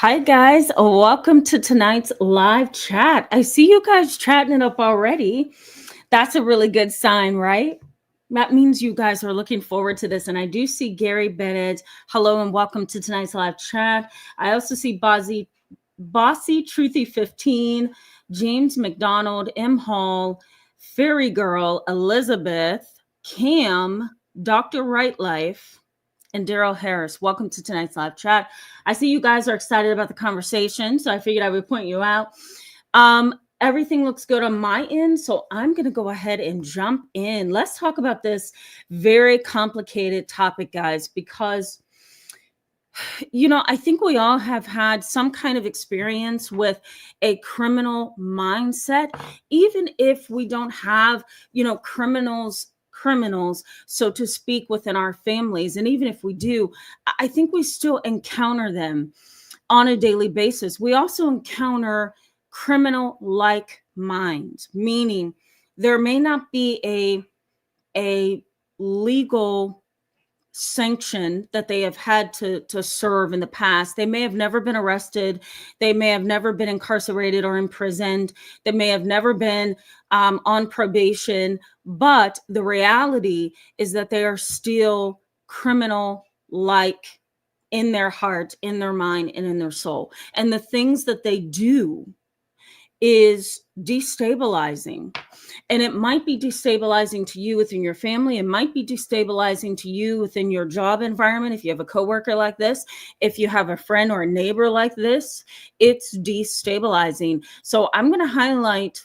Hi, guys. Welcome to tonight's live chat. I see you guys chatting it up already. That's a really good sign, right? That means you guys are looking forward to this. And I do see Gary Bennett. Hello and welcome to tonight's live chat. I also see Bossy Truthy 15, James McDonald, M. Hall, Fairy Girl, Elizabeth, Cam, Dr. Right Life, and Daryl Harris. Welcome to tonight's live chat. I see you guys are excited about the conversation, so I figured I would point you out. Everything looks good on my end, so I'm going to go ahead and jump in. Let's talk about this very complicated topic, guys, because I think we all have had some kind of experience with a criminal mindset, even if we don't have, criminals, so to speak, within our families. And even if we do, I think we still encounter them on a daily basis. We also encounter criminal-like minds, meaning there may not be a legal sanction that they have had to serve in the past. They may have never been arrested. They may have never been incarcerated or imprisoned. They may have never been on probation. But the reality is that they are still criminal-like in their heart, in their mind, and in their soul. And the things that they do is destabilizing. And it might be destabilizing to you within your family. It might be destabilizing to you within your job environment. If you have a coworker like this, if you have a friend or a neighbor like this, it's destabilizing. So I'm going to highlight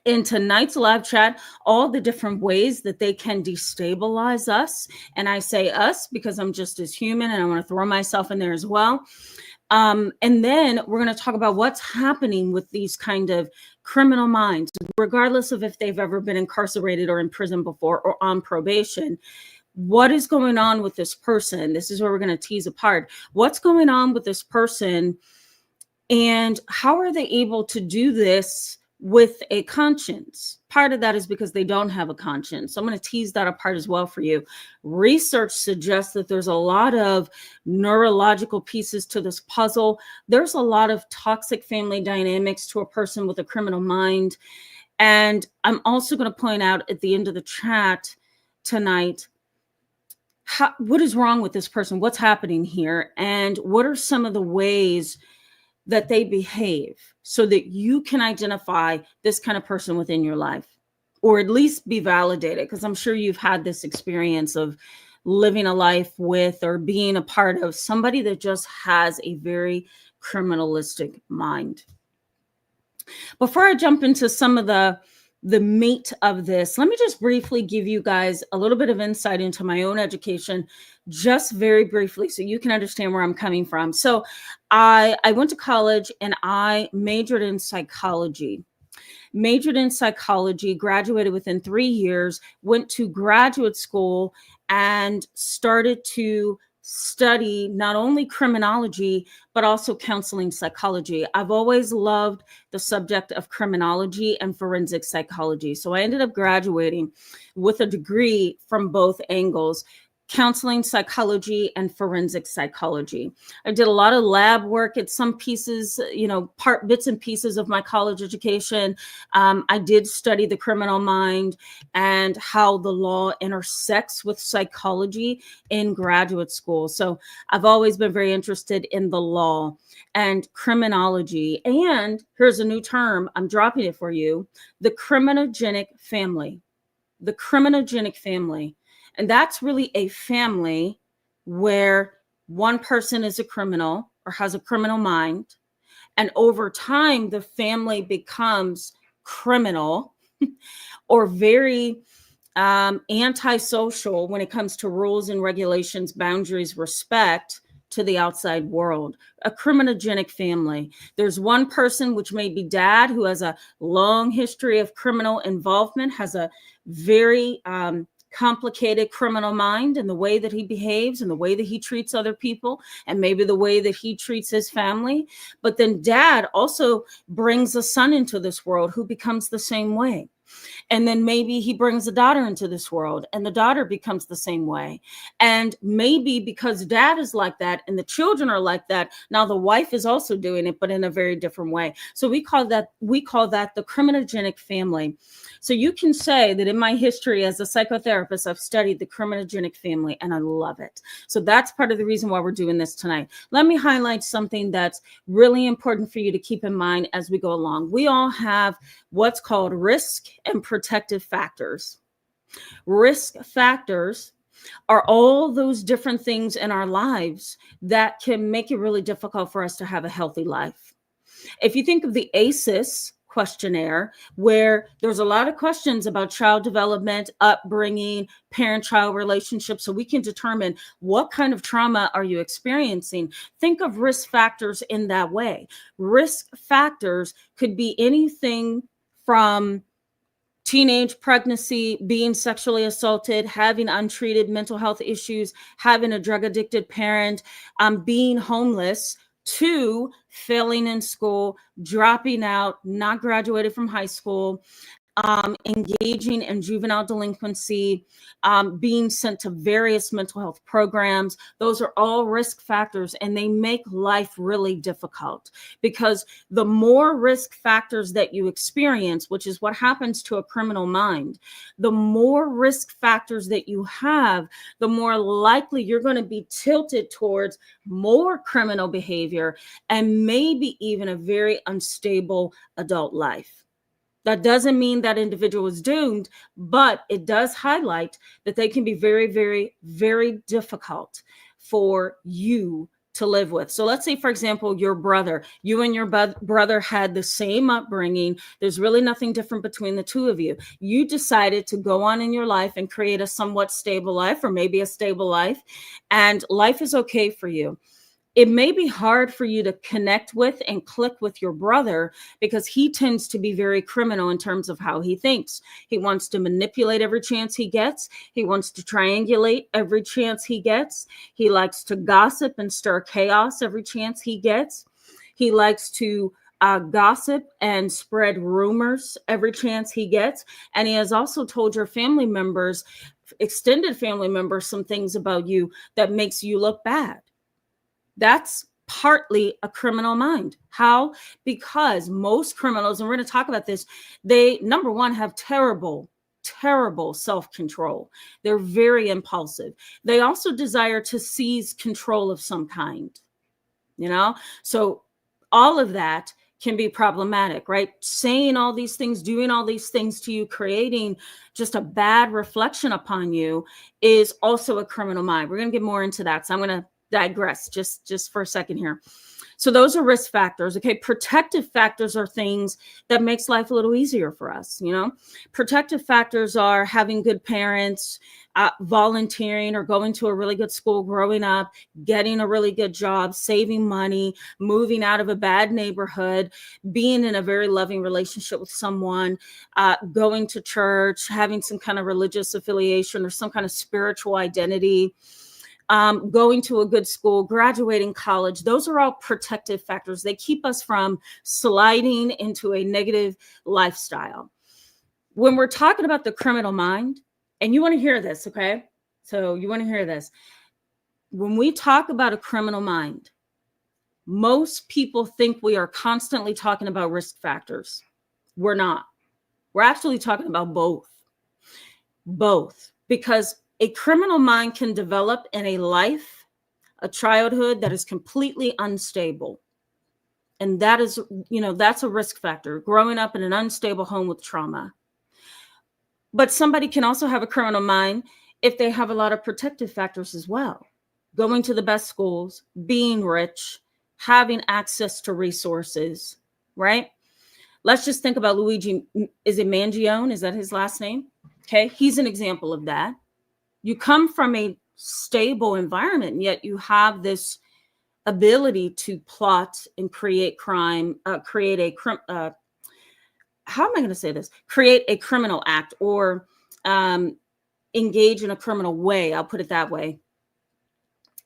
in tonight's live chat all the different ways that they can destabilize us. And I say us because I'm just as human, and I want to throw myself in there as well. And then we're going to talk about what's happening with these kind of criminal minds, regardless of if they've ever been incarcerated or in prison before or on probation. What is going on with this person? This is where we're going to tease apart. What's going on with this person, and how are they able to do this with a conscience? Part of that is because they don't have a conscience. So I'm going to tease that apart as well for you. Research suggests that there's a lot of neurological pieces to this puzzle. There's a lot of toxic family dynamics to a person with a criminal mind. And I'm also going to point out at the end of the chat tonight, what is wrong with this person? What's happening here? And what are some of the ways that they behave, so that you can identify this kind of person within your life, or at least be validated, because I'm sure you've had this experience of living a life with or being a part of somebody that just has a very criminalistic mind. Before I jump into some of the meat of this, let me just briefly give you guys a little bit of insight into my own education, just very briefly, so you can understand where I'm coming from. So I went to college and I majored in psychology, graduated within 3 years, went to graduate school and started to study not only criminology, but also counseling psychology. I've always loved the subject of criminology and forensic psychology. So I ended up graduating with a degree from both angles: counseling psychology and forensic psychology. I did a lot of lab work at some pieces, bits and pieces of my college education. I did study the criminal mind and how the law intersects with psychology in graduate school. So I've always been very interested in the law and criminology. And here's a new term, I'm dropping it for you: the criminogenic family. The criminogenic family. And that's really a family where one person is a criminal or has a criminal mind. And over time, the family becomes criminal or very antisocial when it comes to rules and regulations, boundaries, respect to the outside world. A criminogenic family. There's one person, which may be dad, who has a long history of criminal involvement, has a very complicated criminal mind in the way that he behaves and the way that he treats other people, and maybe the way that he treats his family. But then dad also brings a son into this world who becomes the same way. And then maybe he brings a daughter into this world and the daughter becomes the same way. And maybe because dad is like that and the children are like that, now the wife is also doing it, but in a very different way. So we call that the criminogenic family. So you can say that in my history as a psychotherapist, I've studied the criminogenic family and I love it. So that's part of the reason why we're doing this tonight. Let me highlight something that's really important for you to keep in mind as we go along. We all have what's called risk and protective factors. Risk factors are all those different things in our lives that can make it really difficult for us to have a healthy life. If you think of the ACEs questionnaire, where there's a lot of questions about child development, upbringing, parent-child relationships, so we can determine what kind of trauma are you experiencing. Think of risk factors in that way. Risk factors could be anything from teenage pregnancy, being sexually assaulted, having untreated mental health issues, having a drug-addicted parent, being homeless, to failing in school, dropping out, not graduated from high school, engaging in juvenile delinquency, being sent to various mental health programs. Those are all risk factors, and they make life really difficult because the more risk factors that you experience, which is what happens to a criminal mind, the more risk factors that you have, the more likely you're going to be tilted towards more criminal behavior and maybe even a very unstable adult life. That doesn't mean that individual is doomed, but it does highlight that they can be very, very, very difficult for you to live with. So let's say, for example, your brother, you and your brother had the same upbringing. There's really nothing different between the two of you. You decided to go on in your life and create a somewhat stable life, or maybe a stable life, and life is okay for you. It may be hard for you to connect with and click with your brother because he tends to be very criminal in terms of how he thinks. He wants to manipulate every chance he gets. He wants to triangulate every chance he gets. He likes to gossip and stir chaos every chance he gets. He likes to gossip and spread rumors every chance he gets. And he has also told your family members, extended family members, some things about you that makes you look bad. That's partly a criminal mind. How? Because most criminals, and we're going to talk about this, they, number one, have terrible self-control. They're very impulsive. They also desire to seize control of some kind, So all of that can be problematic, right? Saying all these things, doing all these things to you, creating just a bad reflection upon you is also a criminal mind. We're going to get more into that. So I'm going to digress just for a second here. So those are risk factors. Okay. Protective factors are things that makes life a little easier for us. Protective factors are having good parents, volunteering or going to a really good school, growing up, getting a really good job, saving money, moving out of a bad neighborhood, being in a very loving relationship with someone, going to church, having some kind of religious affiliation or some kind of spiritual identity, going to a good school, graduating college. Those are all protective factors. They keep us from sliding into a negative lifestyle. When we're talking about the criminal mind, and you want to hear this, okay? So you want to hear this. When we talk about a criminal mind, most people think we are constantly talking about risk factors. We're not. We're actually talking about both. Both. Because a criminal mind can develop in a life, a childhood that is completely unstable. And that is, that's a risk factor, growing up in an unstable home with trauma. But somebody can also have a criminal mind if they have a lot of protective factors as well. Going to the best schools, being rich, having access to resources, right? Let's just think about Luigi. Is it Mangione? Is that his last name? Okay. He's an example of that. You come from a stable environment, yet you have this ability to plot and create crime, create a criminal act or engage in a criminal way. I'll put it that way.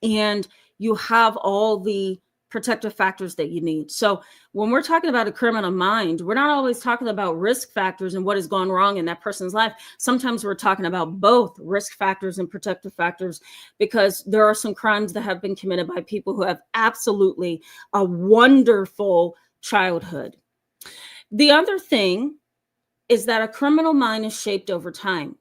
And you have all the protective factors that you need. So when we're talking about a criminal mind, we're not always talking about risk factors and what has gone wrong in that person's life. Sometimes we're talking about both risk factors and protective factors, because there are some crimes that have been committed by people who have absolutely a wonderful childhood. The other thing is that a criminal mind is shaped over time.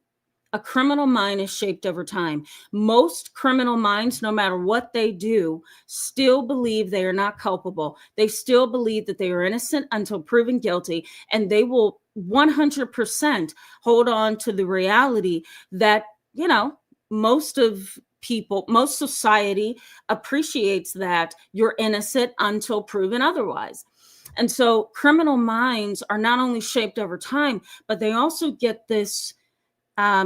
A criminal mind is shaped over time. Most criminal minds, no matter what they do, still believe they are not culpable. They still believe that they are innocent until proven guilty, and they will 100% hold on to the reality that, most of people, most society appreciates that you're innocent until proven otherwise. And so criminal minds are not only shaped over time, but they also get this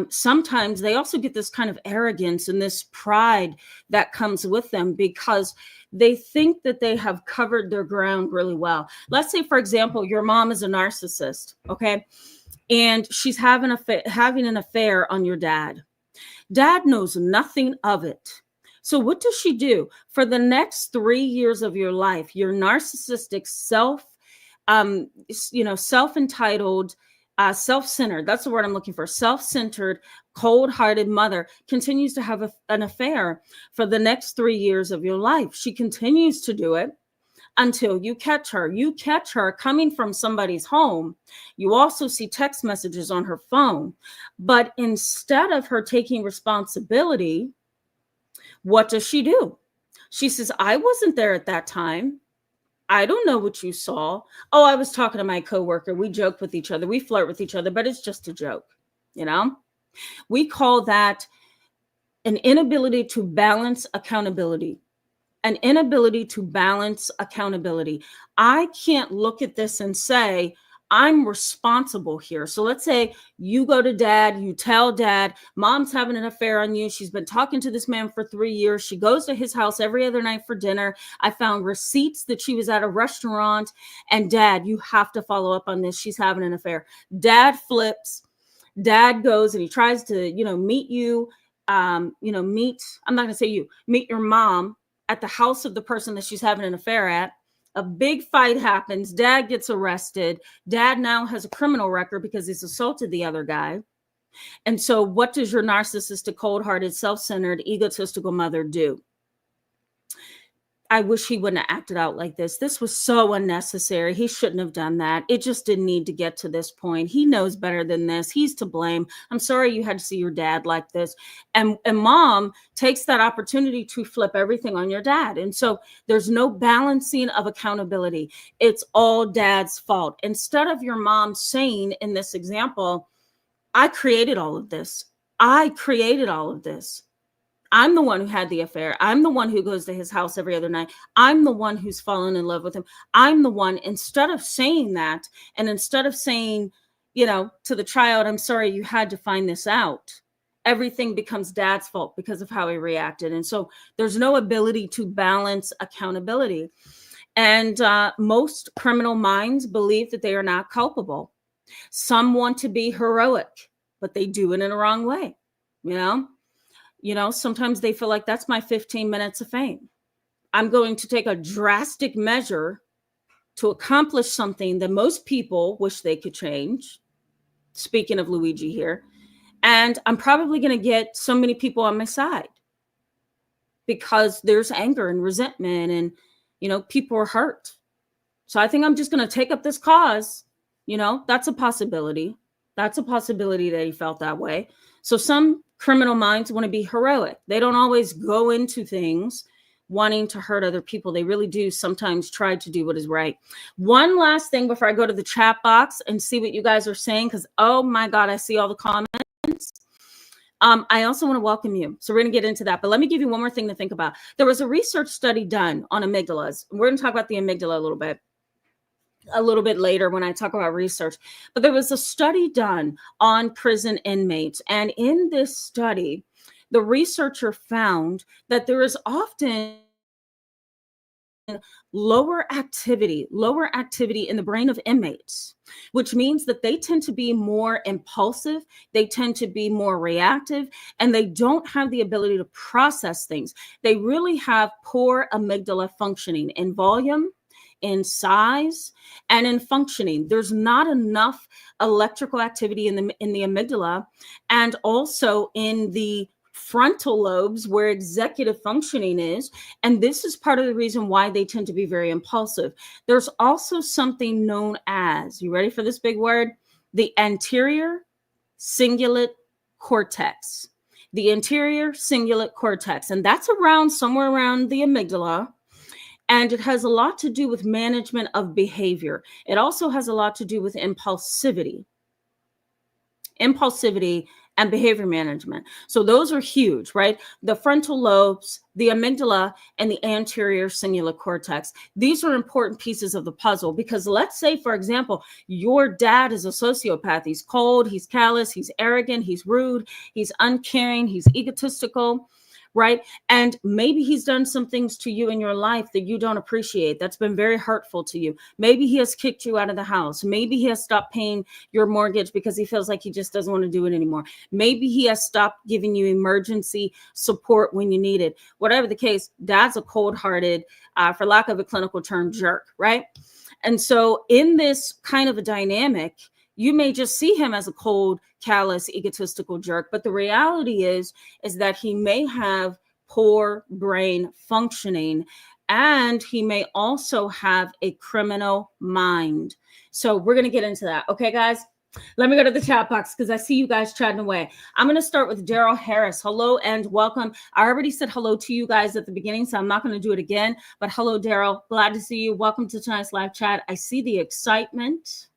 sometimes they also get this kind of arrogance and this pride that comes with them, because they think that they have covered their ground really well. Let's say, for example, your mom is a narcissist, okay? And she's having an affair on your dad. Dad knows nothing of it. So what does she do? For the next 3 years of your life, your narcissistic self-entitled, self-centered, that's the word I'm looking for, self-centered, cold-hearted mother continues to have an affair for the next 3 years of your life. She continues to do it until you catch her. You catch her coming from somebody's home. You also see text messages on her phone. But instead of her taking responsibility, what does she do? She says, I wasn't there at that time. I don't know what you saw. Oh, I was talking to my coworker. We joke with each other. We flirt with each other, but it's just a joke. We call that an inability to balance accountability. An inability to balance accountability. I can't look at this and say, I'm responsible here. So let's say you go to dad, you tell dad, mom's having an affair on you. She's been talking to this man for 3 years. She goes to his house every other night for dinner. I found receipts that she was at a restaurant. And dad, you have to follow up on this. She's having an affair. Dad flips. Dad goes and he tries to, meet you, I'm not going to say you, meet your mom at the house of the person that she's having an affair at. A big fight happens. Dad gets arrested. Dad now has a criminal record because he's assaulted the other guy. And so what does your narcissistic, cold-hearted, self-centered, egotistical mother do? I wish he wouldn't have acted out like this. This was so unnecessary. He shouldn't have done that. It just didn't need to get to this point. He knows better than this. He's to blame. I'm sorry you had to see your dad like this. And mom takes that opportunity to flip everything on your dad. And so there's no balancing of accountability. It's all dad's fault. Instead of your mom saying in this example, I created all of this. I created all of this. I'm the one who had the affair. I'm the one who goes to his house every other night. I'm the one who's fallen in love with him. I'm the one, instead of saying that, and instead of saying, to the child, I'm sorry you had to find this out, everything becomes dad's fault because of how he reacted. And so there's no ability to balance accountability. And most criminal minds believe that they are not culpable. Some want to be heroic, but they do it in a wrong way, sometimes they feel like that's my 15 minutes of fame. I'm going to take a drastic measure to accomplish something that most people wish they could change. Speaking of Luigi here. And I'm probably going to get so many people on my side because there's anger and resentment and, people are hurt. So I think I'm just going to take up this cause. That's a possibility. That's a possibility that he felt that way. So some criminal minds want to be heroic. They don't always go into things wanting to hurt other people. They really do sometimes try to do what is right. One last thing before I go to the chat box and see what you guys are saying, because, oh my God, I see all the comments. I also want to welcome you. So we're going to get into that. But let me give you one more thing to think about. There was a research study done on amygdalas. We're going to talk about the amygdala a little bit later when I talk about research. But there was a study done on prison inmates. And in this study, the researcher found that there is often lower activity in the brain of inmates, which means that they tend to be more impulsive, they tend to be more reactive, and they don't have the ability to process things. They really have poor amygdala functioning in volume, in size, and in functioning. There's not enough electrical activity in the amygdala, and also in the frontal lobes where executive functioning is. And this is part of the reason why they tend to be very impulsive. There's also something known as, you ready for this big word? The anterior cingulate cortex. The anterior cingulate cortex. And that's around somewhere around the amygdala. And it has a lot to do with management of behavior. It also has a lot to do with impulsivity and behavior management. So those are huge, right? The frontal lobes, the amygdala, and the anterior cingulate cortex. These are important pieces of the puzzle because let's say, for example, your dad is a sociopath. He's cold, he's callous, he's arrogant, he's rude, he's uncaring, he's egotistical, right? And maybe he's done some things to you in your life that you don't appreciate. That's been very hurtful to you. Maybe he has kicked you out of the house. Maybe he has stopped paying your mortgage because he feels like he just doesn't want to do it anymore. Maybe he has stopped giving you emergency support when you need it. Whatever the case, dad's a cold-hearted, for lack of a clinical term, jerk, right? And so in this kind of a dynamic, you may just see him as a cold, callous, egotistical jerk, but the reality is that he may have poor brain functioning, and he may also have a criminal mind. So we're going to get into that. Okay, guys? Let me go to the chat box because I see you guys chatting away. I'm going to start with Daryl Harris. Hello and welcome. I already said hello to you guys at the beginning, so I'm not going to do it again. But hello, Daryl. Glad to see you. Welcome to tonight's live chat. I see the excitement.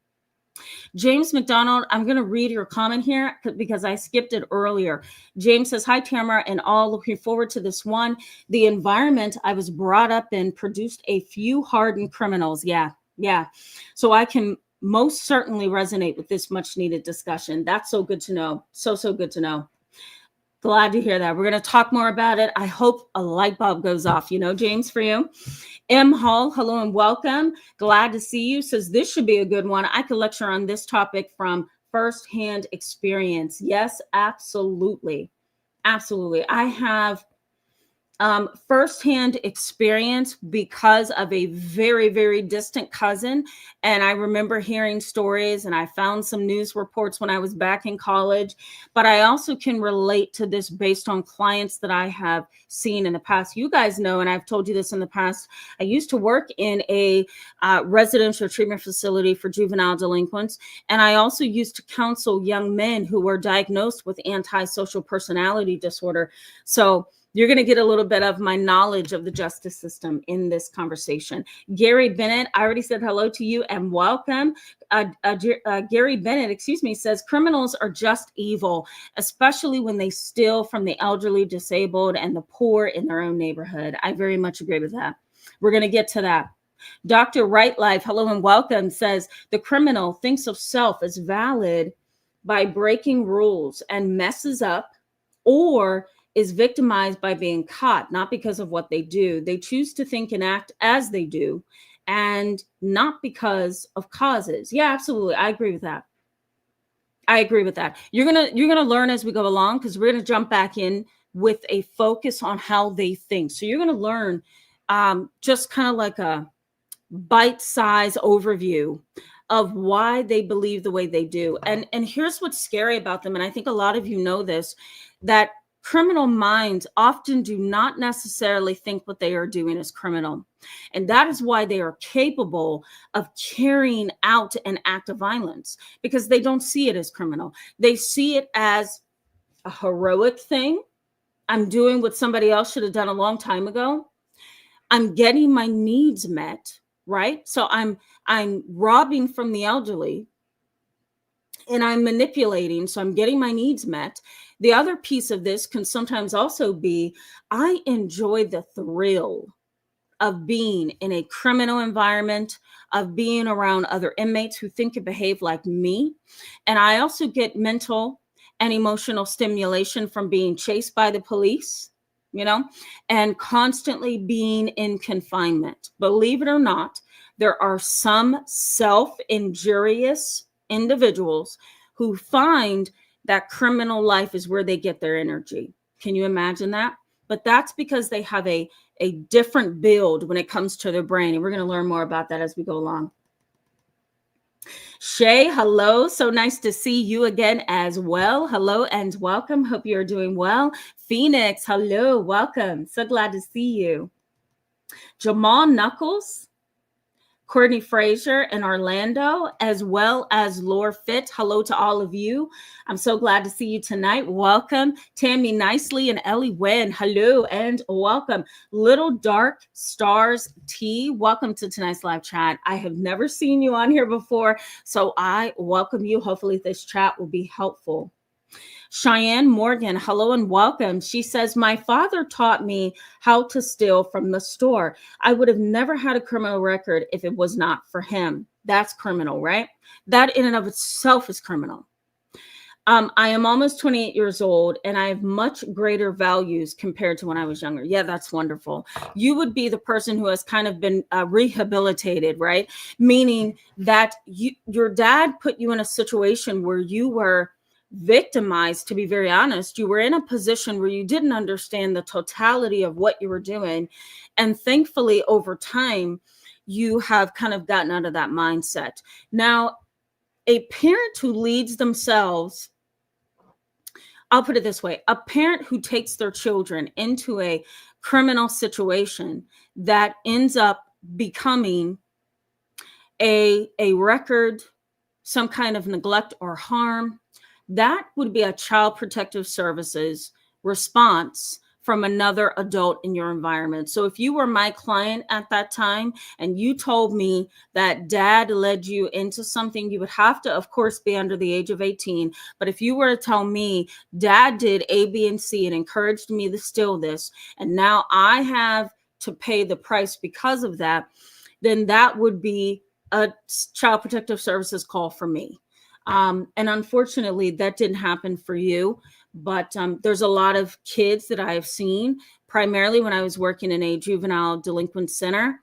James McDonald, I'm going to read your comment here because I skipped it earlier. James says, hi, Tamara, and all looking forward to this one. The environment I was brought up in produced a few hardened criminals. Yeah. So I can most certainly resonate with this much needed discussion. That's so good to know. So good to know. Glad to hear that. We're going to talk more about it. I hope a light bulb goes off, James, for you. M. Hall, hello and welcome. Glad to see you. Says this should be a good one. I could lecture on this topic from firsthand experience. Yes, absolutely. I have firsthand experience because of a very, very distant cousin. And I remember hearing stories, and I found some news reports when I was back in college, but I also can relate to this based on clients that I have seen in the past. You guys know, and I've told you this in the past, I used to work in a residential treatment facility for juvenile delinquents. And I also used to counsel young men who were diagnosed with antisocial personality disorder. So you're going to get a little bit of my knowledge of the justice system in this conversation. Gary Bennett, I already said hello to you and welcome. Gary Bennett, says criminals are just evil, especially when they steal from the elderly, disabled, and the poor in their own neighborhood. I very much agree with that. We're going to get to that. Dr. Right Life, hello and welcome, says the criminal thinks of self as valid by breaking rules and messes up, or is victimized by being caught, not because of what they do. They choose to think and act as they do, and not because of causes. Yeah, absolutely. I agree with that. You're gonna learn as we go along, because we're gonna jump back in with a focus on how they think. So you're gonna learn just kind of like a bite-size overview of why they believe the way they do. And here's what's scary about them, and I think a lot of you know this, that criminal minds often do not necessarily think what they are doing is criminal. And that is why they are capable of carrying out an act of violence, because they don't see it as criminal. They see it as a heroic thing. I'm doing what somebody else should have done a long time ago. I'm getting my needs met, right? So I'm robbing from the elderly, and I'm manipulating, so I'm getting my needs met. The other piece of this can sometimes also be, I enjoy the thrill of being in a criminal environment, of being around other inmates who think and behave like me. And I also get mental and emotional stimulation from being chased by the police, and constantly being in confinement. Believe it or not, there are some self-injurious individuals who find that criminal life is where they get their energy. Can you imagine that? But that's because they have a different build when it comes to their brain. And we're going to learn more about that as we go along. Shay, hello. So nice to see you again as well. Hello and welcome. Hope you're doing well. Phoenix, hello. Welcome. So glad to see you. Jamal Knuckles, Courtney Frazier in Orlando, as well as Laura Fitt. Hello to all of you. I'm so glad to see you tonight. Welcome. Tammy Nicely and Ellie Wen. Hello and welcome. Little Dark Stars T. Welcome to tonight's live chat. I have never seen you on here before, so I welcome you. Hopefully this chat will be helpful. Cheyenne Morgan, hello and welcome. She says, my father taught me how to steal from the store. I would have never had a criminal record if it was not for him. That's criminal, right? That in and of itself is criminal. I am almost 28 years old and I have much greater values compared to when I was younger. Yeah, that's wonderful. You would be the person who has kind of been rehabilitated, right? Meaning that your dad put you in a situation where you were victimized. To be very honest, you were in a position where you didn't understand the totality of what you were doing. And thankfully, over time, you have kind of gotten out of that mindset. Now, a parent who leads themselves, I'll put it this way, a parent who takes their children into a criminal situation that ends up becoming a record, some kind of neglect or harm, that would be a Child Protective Services response from another adult in your environment. So if you were my client at that time and you told me that dad led you into something, you would have to, of course, be under the age of 18. But if you were to tell me dad did A, B, and C and encouraged me to steal this, and now I have to pay the price because of that, then that would be a Child Protective Services call for me. And unfortunately, that didn't happen for you. But there's a lot of kids that I have seen, primarily when I was working in a juvenile delinquent center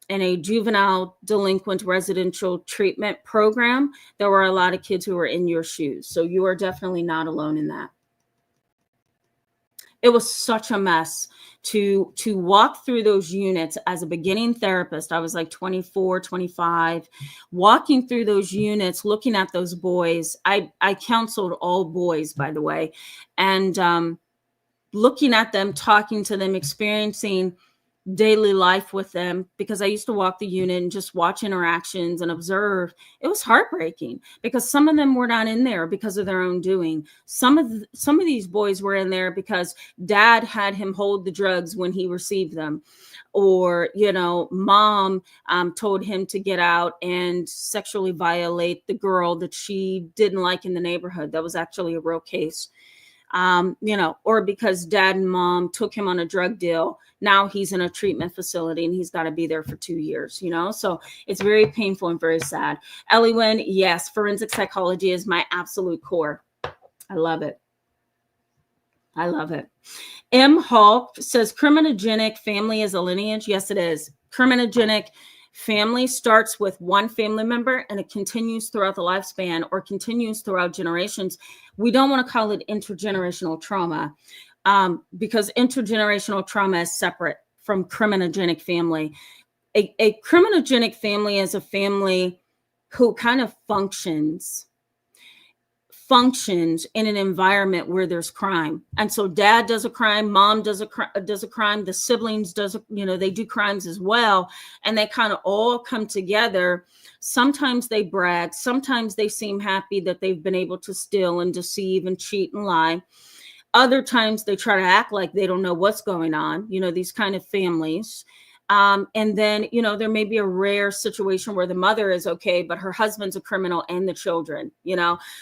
and a juvenile delinquent residential treatment program. There were a lot of kids who were in your shoes. So you are definitely not alone in that. It was such a mess to walk through those units as a beginning therapist. I was like 24, 25, walking through those units, looking at those boys. I counseled all boys, by the way, and looking at them, talking to them, experiencing daily life with them, because I used to walk the unit and just watch interactions and observe. It was heartbreaking because some of them were not in there because of their own doing. Some of these boys were in there because dad had him hold the drugs when he received them, or mom told him to get out and sexually violate the girl that she didn't like in the neighborhood. That was actually a real case. Or because dad and mom took him on a drug deal. Now he's in a treatment facility and he's got to be there for 2 years, so it's very painful and very sad. Ellie Wynn, yes, forensic psychology is my absolute core. I love it. I love it. M. Hall says criminogenic family is a lineage. Yes, it is. Criminogenic family starts with one family member and it continues throughout the lifespan or continues throughout generations. We don't want to call it intergenerational trauma because intergenerational trauma is separate from criminogenic family. A criminogenic family is a family who kind of functions in an environment where there's crime. And so dad does a crime, mom does a crime, the siblings they do crimes as well. And they kind of all come together. Sometimes they brag. Sometimes they seem happy that they've been able to steal and deceive and cheat and lie. Other times they try to act like they don't know what's going on, these kind of families. And then, there may be a rare situation where the mother is okay, but her husband's a criminal and the children,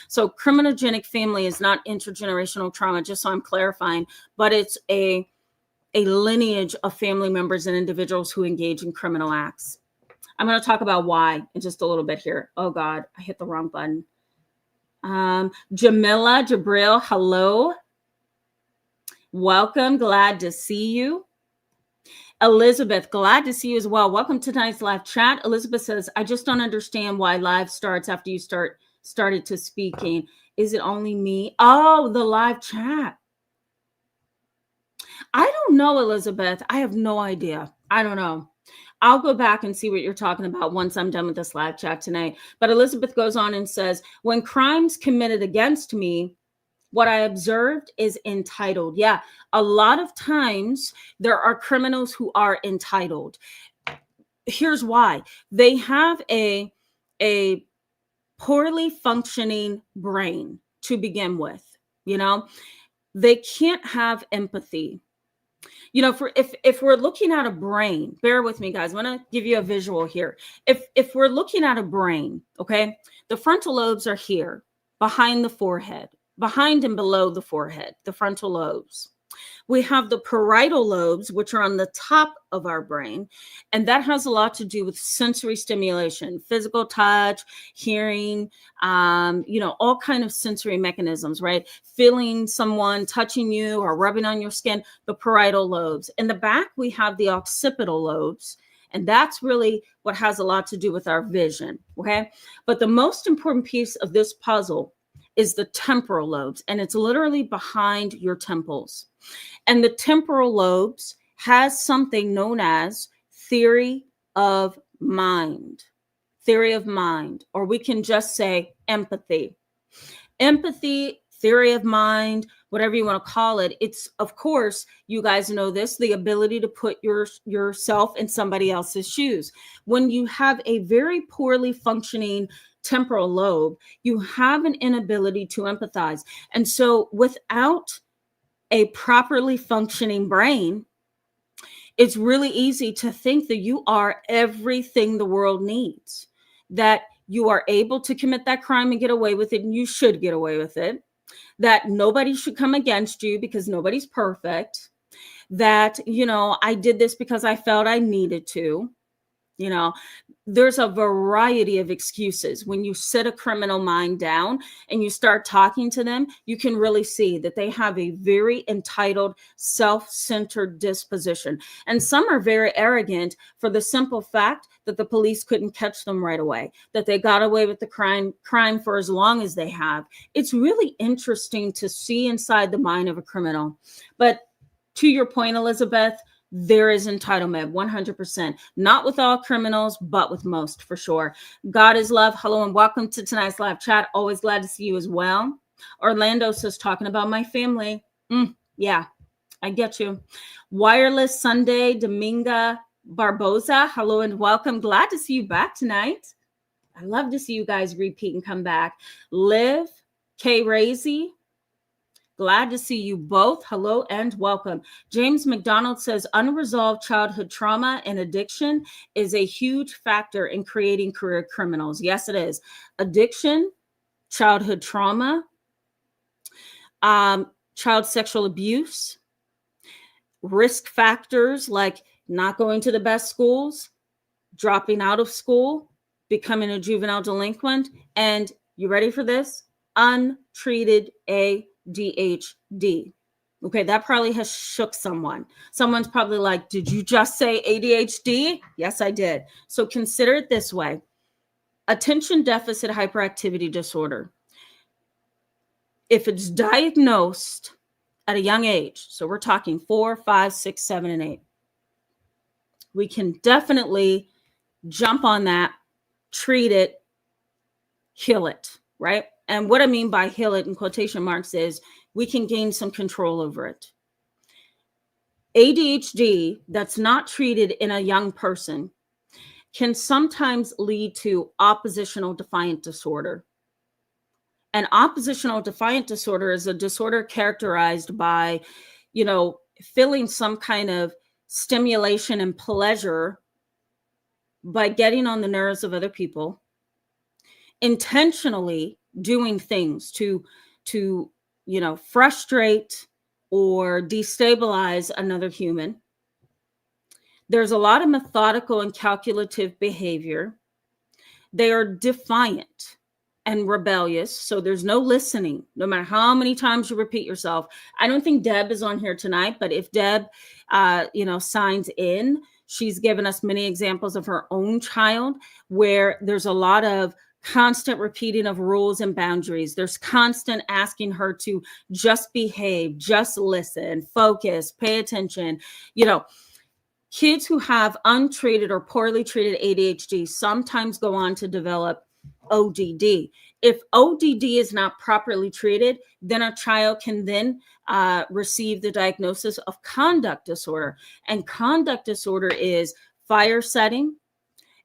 So criminogenic family is not intergenerational trauma, just so I'm clarifying, but it's a lineage of family members and individuals who engage in criminal acts. I'm going to talk about why in just a little bit here. Oh God, I hit the wrong button. Jamila Jabril, hello. Welcome. Glad to see you. Elizabeth, glad to see you as well. Welcome to tonight's live chat. Elizabeth says, I just don't understand why live starts after you started to speaking. Is it only me? Oh, the live chat. I don't know, Elizabeth. I have no idea. I don't know. I'll go back and see what you're talking about once I'm done with this live chat tonight. But Elizabeth goes on and says, when crimes committed against me, what I observed is entitled. Yeah, a lot of times there are criminals who are entitled. Here's why. They have a poorly functioning brain to begin with. You know, they can't have empathy. You know, for if we're looking at a brain, bear with me, guys. I want to give you a visual here. If we're looking at a brain, okay, the frontal lobes are here behind the forehead, behind and below the forehead, the frontal lobes. We have the parietal lobes, which are on the top of our brain. And that has a lot to do with sensory stimulation, physical touch, hearing, all kind of sensory mechanisms, right? Feeling someone touching you or rubbing on your skin, the parietal lobes. In the back, we have the occipital lobes. And that's really what has a lot to do with our vision, okay? But the most important piece of this puzzle is the temporal lobes, and it's literally behind your temples. And the temporal lobes has something known as theory of mind, or we can just say empathy. Empathy, theory of mind, whatever you want to call it. It's, of course, you guys know this, the ability to put yourself in somebody else's shoes. When you have a very poorly functioning temporal lobe, you have an inability to empathize. And so without a properly functioning brain, it's really easy to think that you are everything the world needs, that you are able to commit that crime and get away with it, and you should get away with it, that nobody should come against you because nobody's perfect, that, I did this because I felt I needed to. There's a variety of excuses. When you sit a criminal mind down and you start talking to them, you can really see that they have a very entitled, self-centered disposition. And some are very arrogant for the simple fact that the police couldn't catch them right away, that they got away with the crime for as long as they have. It's really interesting to see inside the mind of a criminal. But to your point, Elizabeth, there is entitlement, 100%. Not with all criminals, but with most, for sure. God is love. Hello and welcome to tonight's live chat. Always glad to see you as well. Orlando says, talking about my family. Yeah, I get you. Wireless Sunday, Dominga Barboza. Hello and welcome. Glad to see you back tonight. I love to see you guys repeat and come back. Liv K. Razy. Glad to see you both. Hello and welcome. James McDonald says unresolved childhood trauma and addiction is a huge factor in creating career criminals. Yes, it is. Addiction, childhood trauma, child sexual abuse, risk factors like not going to the best schools, dropping out of school, becoming a juvenile delinquent, and you ready for this? Untreated ADHD. Okay, that probably has shook someone. Someone's probably like, did you just say ADHD? Yes, I did. So consider it this way. Attention deficit hyperactivity disorder. If it's diagnosed at a young age, so we're talking 4, 5, 6, 7, and 8, we can definitely jump on that, treat it, heal it, right? And what I mean by heal it in quotation marks is we can gain some control over it. ADHD that's not treated in a young person can sometimes lead to oppositional defiant disorder. And oppositional defiant disorder is a disorder characterized by, feeling some kind of stimulation and pleasure by getting on the nerves of other people, intentionally doing things to frustrate or destabilize another human. There's a lot of methodical and calculative behavior. They are defiant. and rebellious. So there's no listening, no matter how many times you repeat yourself. I don't think Deb is on here tonight, but if Deb, signs in, she's given us many examples of her own child where there's a lot of constant repeating of rules and boundaries. There's constant asking her to just behave, just listen, focus, pay attention. Kids who have untreated or poorly treated ADHD sometimes go on to develop ODD. If ODD is not properly treated, then a child can then receive the diagnosis of conduct disorder. And conduct disorder is fire setting,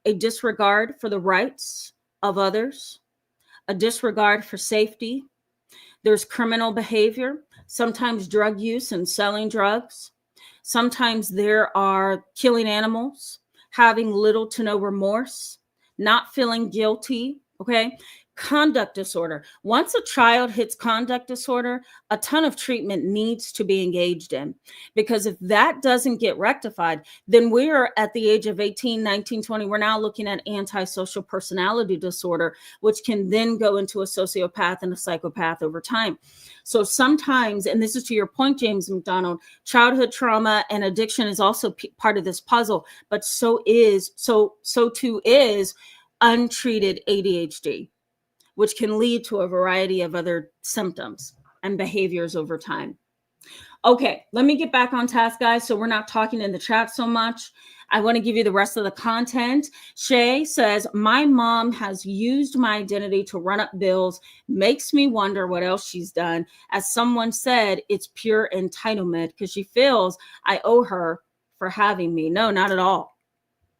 a disregard for the rights of others, a disregard for safety. There's criminal behavior, sometimes drug use and selling drugs. Sometimes there are killing animals, having little to no remorse, not feeling guilty, okay? Conduct disorder. Once a child hits conduct disorder, a ton of treatment needs to be engaged in, because if that doesn't get rectified, then we're at the age of 18, 19, 20, we're now looking at antisocial personality disorder, which can then go into a sociopath and a psychopath over time. So sometimes, and this is to your point, James McDonald, childhood trauma and addiction is also part of this puzzle, but so too is untreated ADHD, which can lead to a variety of other symptoms and behaviors over time. Okay, let me get back on task, guys, so we're not talking in the chat so much. I want to give you the rest of the content. Shay says, my mom has used my identity to run up bills, makes me wonder what else she's done. As someone said, it's pure entitlement because she feels I owe her for having me. No, not at all.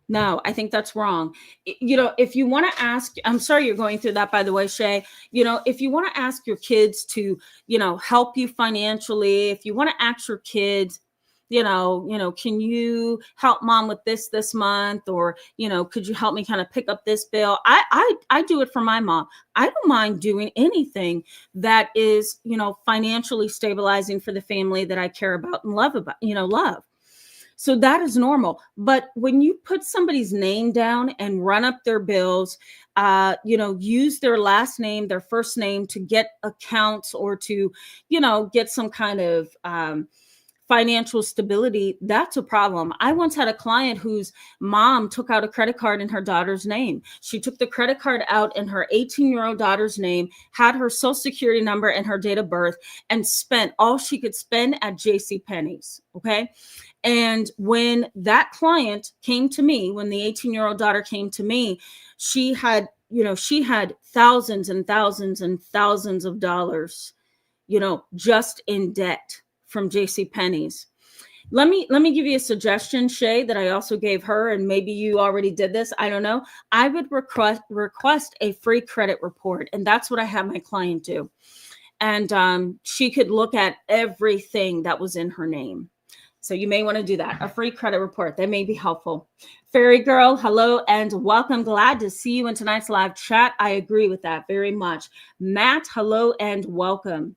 No, I think that's wrong. If you want to ask, I'm sorry you're going through that, by the way, Shay. If you want to ask your kids to, help you financially, if you want to ask your kids, can you help mom with this month, or could you help me kind of pick up this bill? I do it for my mom. I don't mind doing anything that is financially stabilizing for the family that I care about and love. So that is normal. But when you put somebody's name down and run up their bills, use their last name, their first name to get accounts or to, get some kind of financial stability, that's a problem. I once had a client whose mom took out a credit card in her daughter's name. She took the credit card out in her 18-year-old daughter's name, had her social security number and her date of birth, and spent all she could spend at JCPenney's. Okay. And when that client came to me, when the 18-year-old daughter came to me, she had thousands and thousands and thousands of dollars, just in debt from JCPenney's. Let me give you a suggestion, Shay, that I also gave her, and maybe you already did this. I don't know. I would request a free credit report, and that's what I had my client do. And she could look at everything that was in her name. So you may want to do that. A free credit report. That may be helpful. Fairy Girl, hello and welcome. Glad to see you in tonight's live chat. I agree with that very much. Matt, hello and welcome.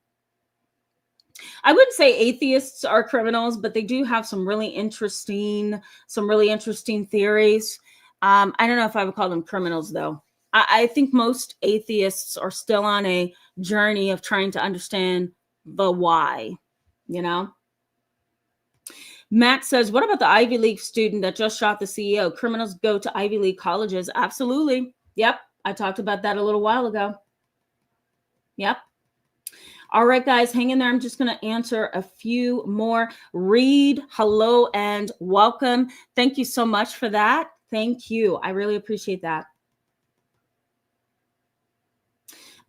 I wouldn't say atheists are criminals, but they do have some really interesting theories. I don't know if I would call them criminals, though. I think most atheists are still on a journey of trying to understand the why, Matt says, what about the Ivy League student that just shot the CEO? Criminals go to Ivy League colleges. Absolutely. Yep. I talked about that a little while ago. Yep. All right, guys, hang in there. I'm just going to answer a few more. Reed, hello and welcome. Thank you so much for that. Thank you. I really appreciate that.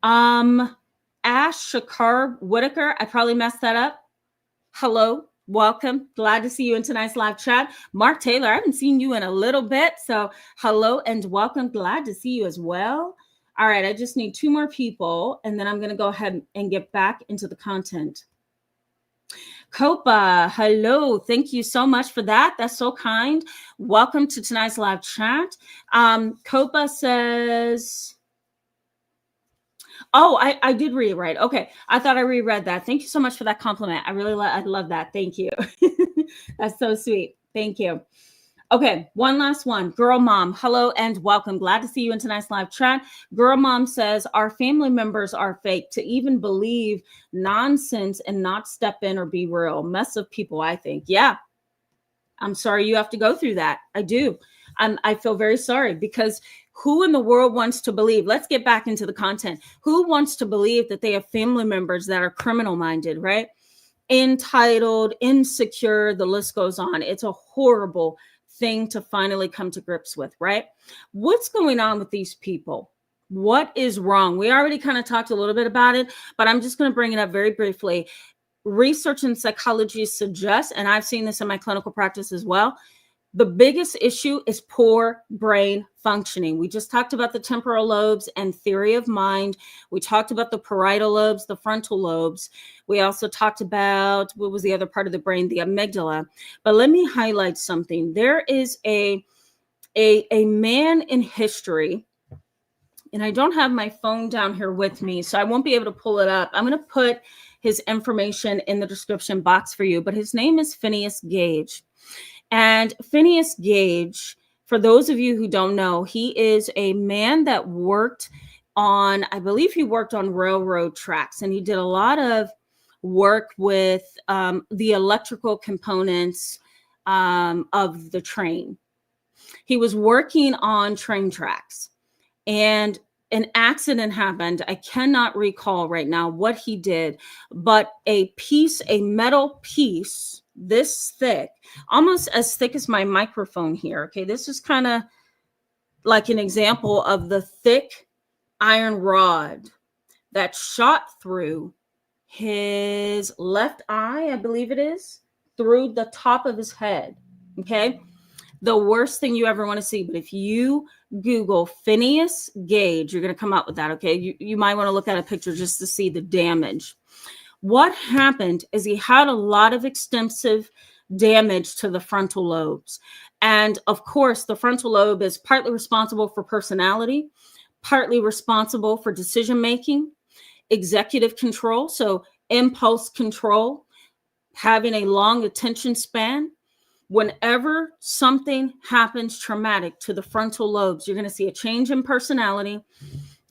Ash Shakar Whitaker, I probably messed that up. Hello. Welcome. Glad to see you in tonight's live chat. Mark Taylor, I haven't seen you in a little bit. So hello and welcome. Glad to see you as well. All right. I just need 2 more people, and then I'm going to go ahead and get back into the content. Copa, hello. Thank you so much for that. That's so kind. Welcome to tonight's live chat. Copa says... Oh, I did read it right. Okay. I thought I reread that. Thank you so much for that compliment. I love that. Thank you. That's so sweet. Thank you. Okay, one last one. Girl Mom, hello and welcome. Glad to see you in tonight's live chat. Girl Mom says, our family members are fake to even believe nonsense and not step in or be real. Mess of people, I think. Yeah, I'm sorry you have to go through that. I do. I feel very sorry, because who in the world wants to believe? Let's get back into the content. Who wants to believe that they have family members that are criminal minded, right? Entitled, insecure, the list goes on. It's a horrible thing to finally come to grips with, right? What's going on with these people? What is wrong? We already kind of talked a little bit about it, but I'm just going to bring it up very briefly. Research in psychology suggests, and I've seen this in my clinical practice as well, the biggest issue is poor brain functioning. We just talked about the temporal lobes and theory of mind. We talked about the parietal lobes, the frontal lobes. We also talked about, what was the other part of the brain? The amygdala. But let me highlight something. There is a man in history, and I don't have my phone down here with me, so I won't be able to pull it up. I'm going to put his information in the description box for you, but his name is Phineas Gage. And Phineas Gage, for those of you who don't know, he is a man that worked on, I believe he worked on railroad tracks, and he did a lot of work with the electrical components of the train. He was working on train tracks, and an accident happened. I cannot recall right now what he did, but a metal piece this thick, almost as thick as my microphone here. Okay, this is kind of like an example of the thick iron rod that shot through his left eye, I believe it is, through the top of his head. Okay, the worst thing you ever want to see. But if you Google Phineas Gage, you're going to come up with that. Okay, you might want to look at a picture just to see the damage. What happened is he had a lot of extensive damage to the frontal lobes. And of course, the frontal lobe is partly responsible for personality, partly responsible for decision making, executive control, so impulse control, having a long attention span. Whenever something happens traumatic to the frontal lobes, you're going to see a change in personality.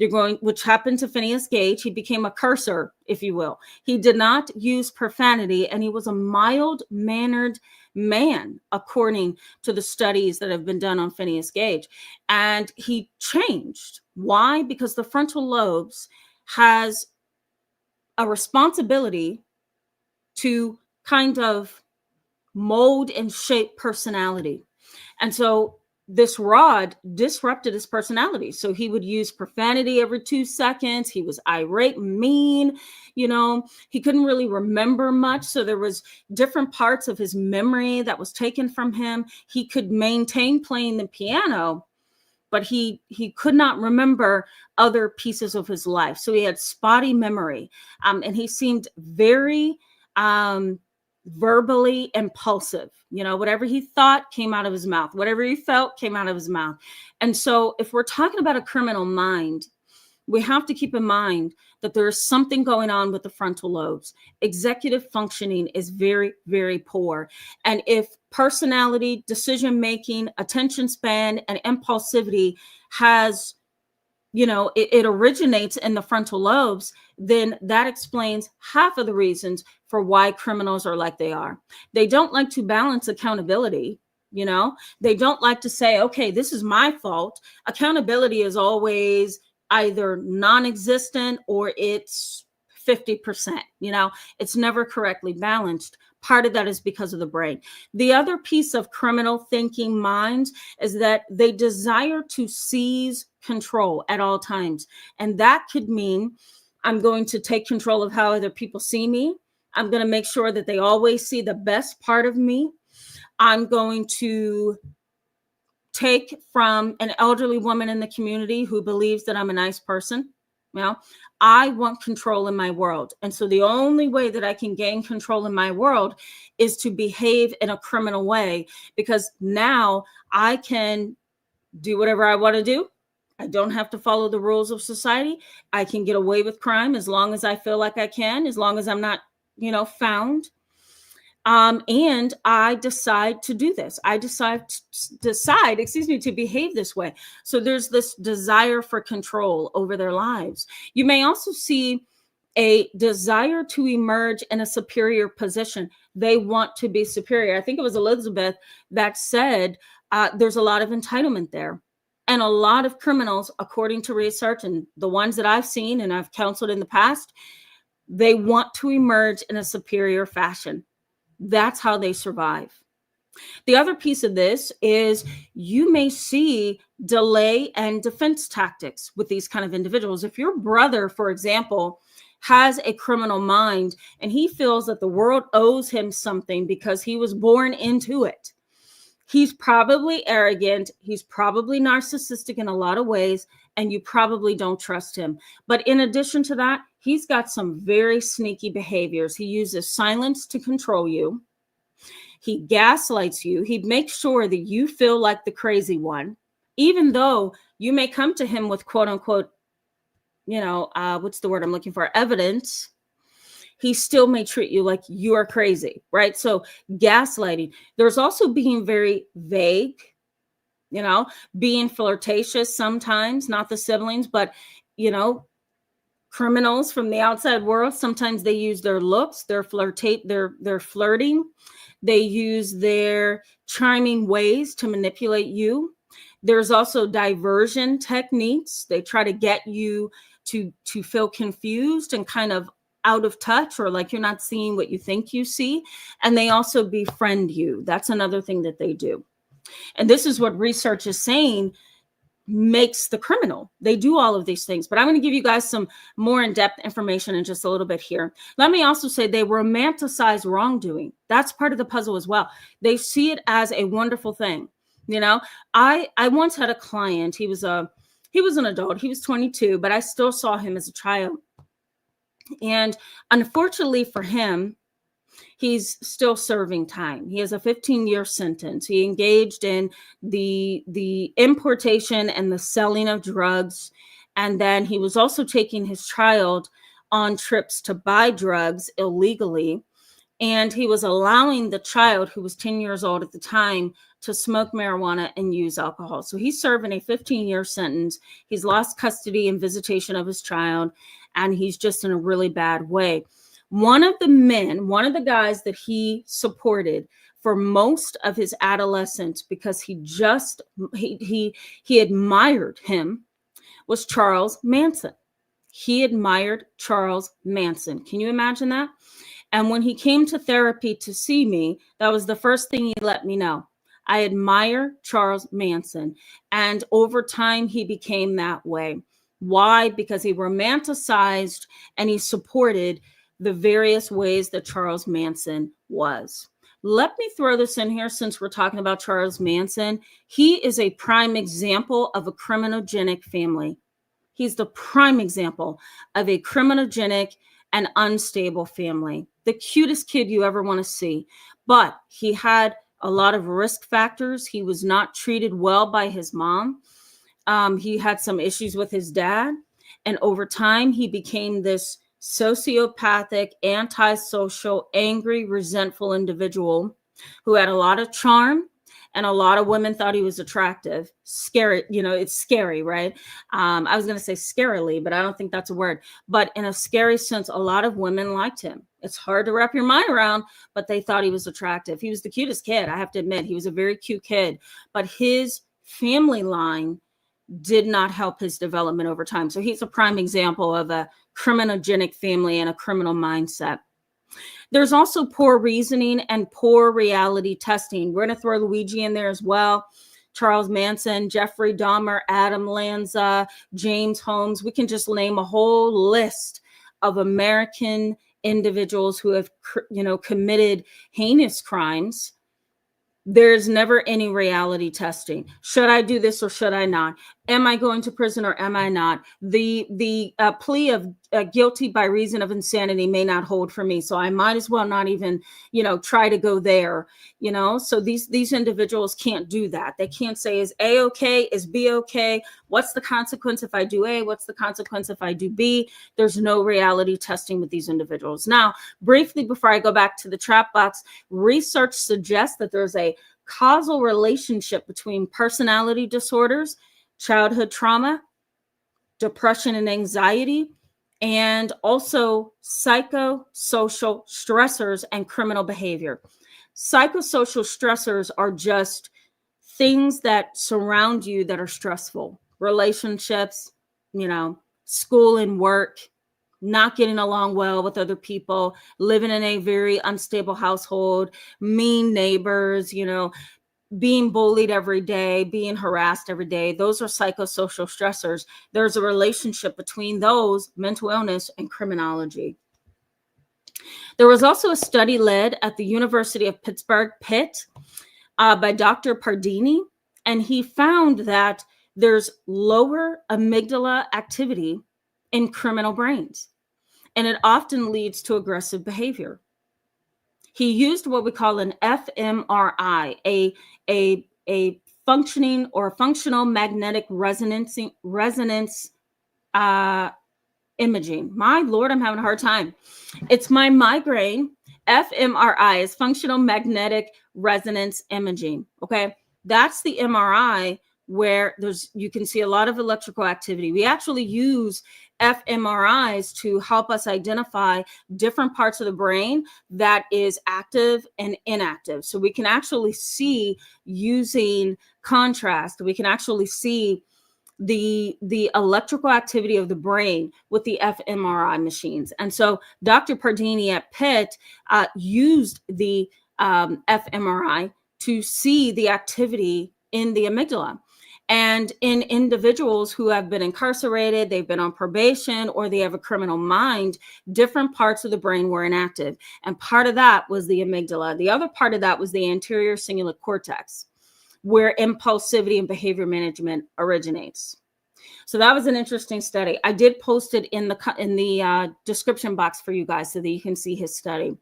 Which happened to Phineas Gage. He became a cursor, if you will. He did not use profanity, and he was a mild-mannered man, according to the studies that have been done on Phineas Gage. And he changed. Why? Because the frontal lobes has a responsibility to kind of mold and shape personality. And so this rod disrupted his personality. So he would use profanity every 2 seconds. He was irate, mean, he couldn't really remember much. So there was different parts of his memory that was taken from him. He could maintain playing the piano, but he could not remember other pieces of his life. So he had spotty memory. And he seemed very verbally impulsive. Whatever he thought came out of his mouth. Whatever he felt came out of his mouth. And so if we're talking about a criminal mind, we have to keep in mind that there is something going on with the frontal lobes. Executive functioning is very, very poor. And if personality, decision-making, attention span, and impulsivity has, it originates in the frontal lobes, then that explains half of the reasons for why criminals are like they are. They don't like to balance accountability. They don't like to say, okay, this is my fault. Accountability is always either non-existent or it's 50%. It's never correctly balanced. Part of that is because of the brain. The other piece of criminal thinking minds is that they desire to seize control at all times. And that could mean I'm going to take control of how other people see me. I'm going to make sure that they always see the best part of me. I'm going to take from an elderly woman in the community who believes that I'm a nice person. I want control in my world. And so the only way that I can gain control in my world is to behave in a criminal way, because now I can do whatever I want to do. I don't have to follow the rules of society. I can get away with crime as long as I feel like I can, as long as I'm not, found. And I decide to do this. I decide, to behave this way. So there's this desire for control over their lives. You may also see a desire to emerge in a superior position. They want to be superior. I think it was Elizabeth that said there's a lot of entitlement there. And a lot of criminals, according to research and the ones that I've seen and I've counseled in the past, they want to emerge in a superior fashion. That's how they survive. The other piece of this is you may see delay and defense tactics with these kind of individuals. If your brother, for example, has a criminal mind and he feels that the world owes him something because he was born into it, he's probably arrogant. He's probably narcissistic in a lot of ways, and you probably don't trust him. But in addition to that, he's got some very sneaky behaviors. He uses silence to control you. He gaslights you. He makes sure that you feel like the crazy one, even though you may come to him with quote unquote, what's the word I'm looking for? Evidence. He still may treat you like you are crazy, right? So gaslighting. There's also being very vague, being flirtatious sometimes, not the siblings, but, criminals from the outside world. Sometimes they use their looks, their flirting. They use their charming ways to manipulate you. There's also diversion techniques. They try to get you to feel confused and kind of out of touch, or like you're not seeing what you think you see. And they also befriend you. That's another thing that they do. And this is what research is saying makes the criminal. They do all of these things, but I'm going to give you guys some more in-depth information in just a little bit here. Let me also say they romanticize wrongdoing. That's part of the puzzle as well. They see it as a wonderful thing. I once had a client. He was an adult. He was 22, but I still saw him as a child. And unfortunately for him, he's still serving time. He has a 15-year sentence. He engaged in the importation and the selling of drugs. And then he was also taking his child on trips to buy drugs illegally. And he was allowing the child, who was 10 years old at the time, to smoke marijuana and use alcohol. So he's serving a 15-year sentence. He's lost custody and visitation of his child, and he's just in a really bad way. One of the guys that he supported for most of his adolescence, because he admired him, was Charles Manson. He admired Charles Manson. Can you imagine that? And when he came to therapy to see me, that was the first thing he let me know. I admire Charles Manson. And over time, he became that way. Why? Because he romanticized and he supported the various ways that Charles Manson was. Let me throw this in here since we're talking about Charles Manson. He is a prime example of a criminogenic family. He's the prime example of a criminogenic and unstable family. The cutest kid you ever want to see. But he had a lot of risk factors. He was not treated well by his mom. He had some issues with his dad. And over time, he became this sociopathic, antisocial, angry, resentful individual who had a lot of charm, and a lot of women thought he was attractive. Scary, it's scary, right? I was going to say scarily, but I don't think that's a word. But in a scary sense, a lot of women liked him. It's hard to wrap your mind around, but they thought he was attractive. He was the cutest kid, I have to admit. He was a very cute kid, but his family line did not help his development over time. So he's a prime example of a criminogenic family and a criminal mindset. There's also poor reasoning and poor reality testing. We're going to throw Luigi in there as well. Charles Manson, Jeffrey Dahmer, Adam Lanza, James Holmes. We can just name a whole list of American individuals who have, committed heinous crimes. There's never any reality testing. Should I do this or should I not? Am I going to prison or am I not? The plea of guilty by reason of insanity may not hold for me, so I might as well not even, try to go there. So these individuals can't do that. They can't say, is A okay? Is B okay? What's the consequence if I do A? What's the consequence if I do B? There's no reality testing with these individuals. Now, briefly before I go back to the trap box, research suggests that there's a causal relationship between personality disorders, childhood trauma, depression and anxiety, and also psychosocial stressors and criminal behavior. Psychosocial stressors are just things that surround you that are stressful. Relationships, school and work, not getting along well with other people, living in a very unstable household, mean neighbors, being bullied every day, being harassed every day. Those are psychosocial stressors. There's a relationship between those, mental illness, and criminology. There was also a study led at the University of Pittsburgh, Pitt, by Dr. Pardini, and he found that there's lower amygdala activity in criminal brains, and it often leads to aggressive behavior. He used what we call an fMRI, a functioning or functional magnetic resonance imaging. My Lord, I'm having a hard time. It's my migraine. fMRI is functional magnetic resonance imaging. Okay, that's the MRI where you can see a lot of electrical activity. We actually use fMRIs to help us identify different parts of the brain that is active and inactive. So we can actually see, using contrast, we can actually see the electrical activity of the brain with the fMRI machines. And so Dr. Pardini at Pitt used the fMRI to see the activity in the amygdala. And in individuals who have been incarcerated, they've been on probation, or they have a criminal mind, different parts of the brain were inactive. And part of that was the amygdala. The other part of that was the anterior cingulate cortex, where impulsivity and behavior management originates. So that was an interesting study. I did post it in the description box for you guys so that you can see his study.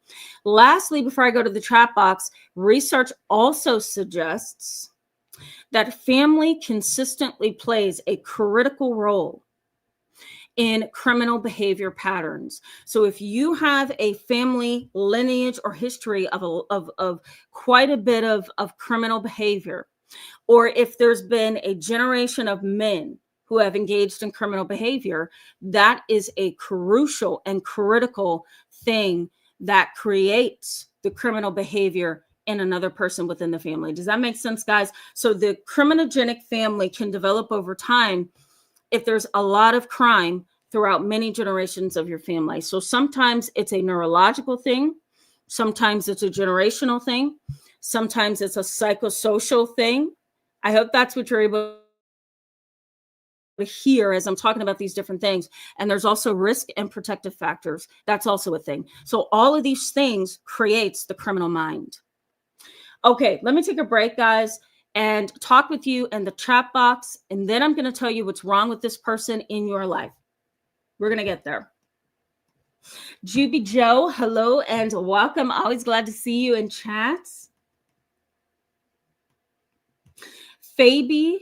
Lastly, before I go to the chat box, research also suggests that family consistently plays a critical role in criminal behavior patterns. So if you have a family lineage or history of quite a bit of criminal behavior, or if there's been a generation of men who have engaged in criminal behavior, that is a crucial and critical thing that creates the criminal behavior in another person within the family. Does that make sense, guys? So the criminogenic family can develop over time if there's a lot of crime throughout many generations of your family. So sometimes it's a neurological thing. Sometimes it's a generational thing. Sometimes it's a psychosocial thing. I hope that's what you're able to hear as I'm talking about these different things. And there's also risk and protective factors. That's also a thing. So all of these things creates the criminal mind. Okay, let me take a break, guys, and talk with you in the chat box. And then I'm going to tell you what's wrong with this person in your life. We're going to get there. Juby Joe, hello and welcome. Always glad to see you in chats. Fabi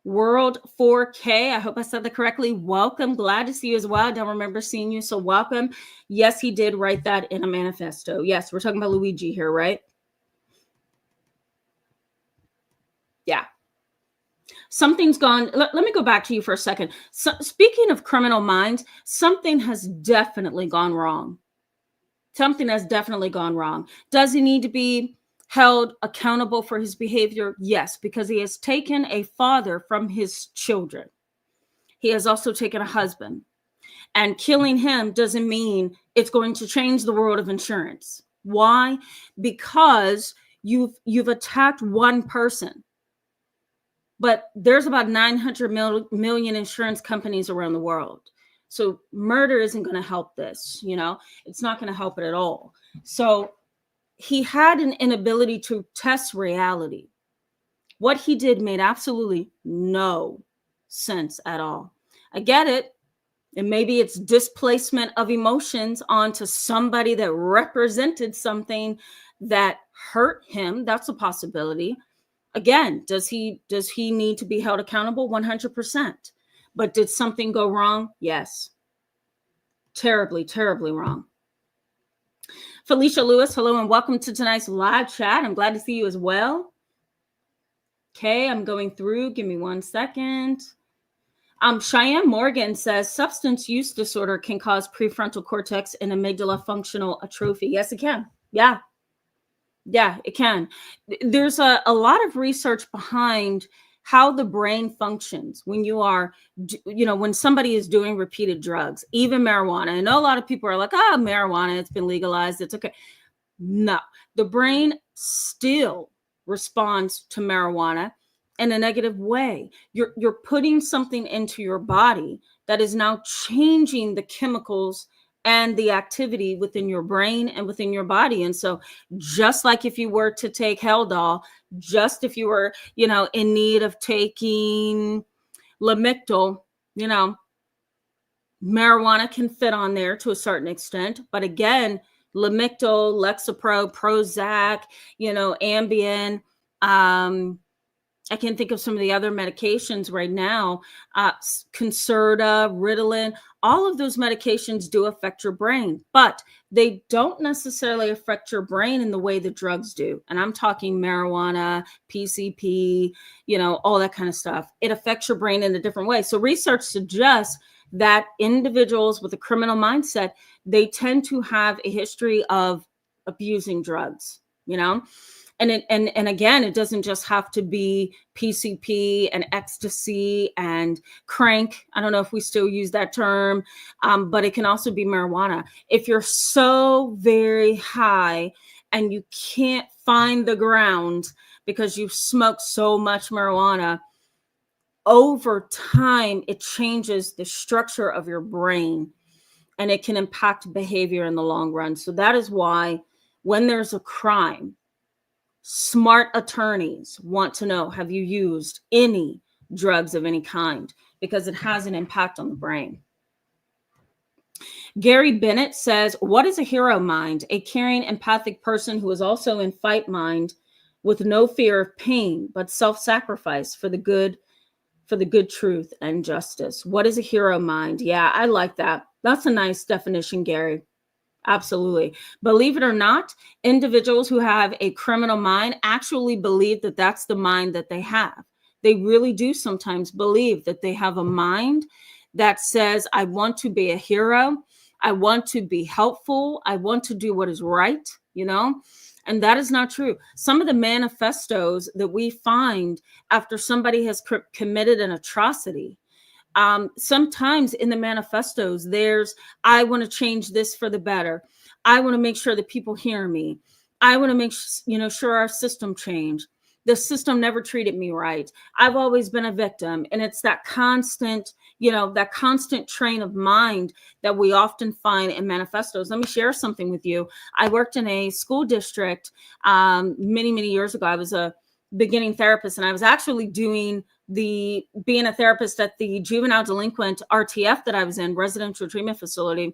World 4K, I hope I said that correctly. Welcome. Glad to see you as well. I don't remember seeing you, so welcome. Yes, he did write that in a manifesto. Yes, we're talking about Luigi here, right? Yeah. Something's gone. Let me go back to you for a second. So, speaking of criminal minds, something has definitely gone wrong. Something has definitely gone wrong. Does he need to be held accountable for his behavior? Yes, because he has taken a father from his children. He has also taken a husband. And killing him doesn't mean it's going to change the world of insurance. Why? Because you've attacked one person. But there's about 900 million insurance companies around the world. So murder isn't going to help this, It's not going to help it at all. So he had an inability to test reality. What he did made absolutely no sense at all. I get it. And maybe it's displacement of emotions onto somebody that represented something that hurt him. That's a possibility. Again, does he need to be held accountable? 100%. But did something go wrong? Yes. Terribly, terribly wrong. Felicia Lewis, hello and welcome to tonight's live chat. I'm glad to see you as well. Okay, I'm going through. Give me 1 second. Cheyenne Morgan says substance use disorder can cause prefrontal cortex and amygdala functional atrophy. Yes, it can. Yeah, it can. There's a lot of research behind how the brain functions when you are, when somebody is doing repeated drugs, even marijuana. I know a lot of people are like, marijuana, it's been legalized, it's okay. No, the brain still responds to marijuana in a negative way. You're putting something into your body that is now changing the chemicals and the activity within your brain and within your body. And so just like if you were to take Haldol, just if you were, in need of taking Lamictal, marijuana can fit on there to a certain extent. But again, Lamictal, Lexapro, Prozac, Ambien, I can think of some of the other medications right now, Concerta, Ritalin, all of those medications do affect your brain, but they don't necessarily affect your brain in the way the drugs do. And I'm talking marijuana, PCP, all that kind of stuff. It affects your brain in a different way. So research suggests that individuals with a criminal mindset, they tend to have a history of abusing drugs, And again, it doesn't just have to be PCP and ecstasy and crank. I don't know if we still use that term, but it can also be marijuana. If you're so very high and you can't find the ground because you've smoked so much marijuana, over time, it changes the structure of your brain and it can impact behavior in the long run. So that is why when there's a crime, smart attorneys want to know, have you used any drugs of any kind? Because it has an impact on the brain. Gary Bennett says, what is a hero mind? A caring, empathic person who is also in fight mind with no fear of pain, but self-sacrifice for the good truth and justice. What is a hero mind? Yeah, I like that. That's a nice definition, Gary. Absolutely. Believe it or not, individuals who have a criminal mind actually believe that that's the mind that they have. They really do sometimes believe that they have a mind that says, I want to be a hero. I want to be helpful. I want to do what is right, And that is not true. Some of the manifestos that we find after somebody has committed an atrocity, sometimes in the manifestos, there's, I want to change this for the better. I want to make sure that people hear me. I want to make sure our system change. The system never treated me right. I've always been a victim. And it's that constant, that constant train of mind that we often find in manifestos. Let me share something with you. I worked in a school district many, many years ago. I was a beginning therapist, and I was actually being a therapist at the juvenile delinquent RTF that I was in, residential treatment facility.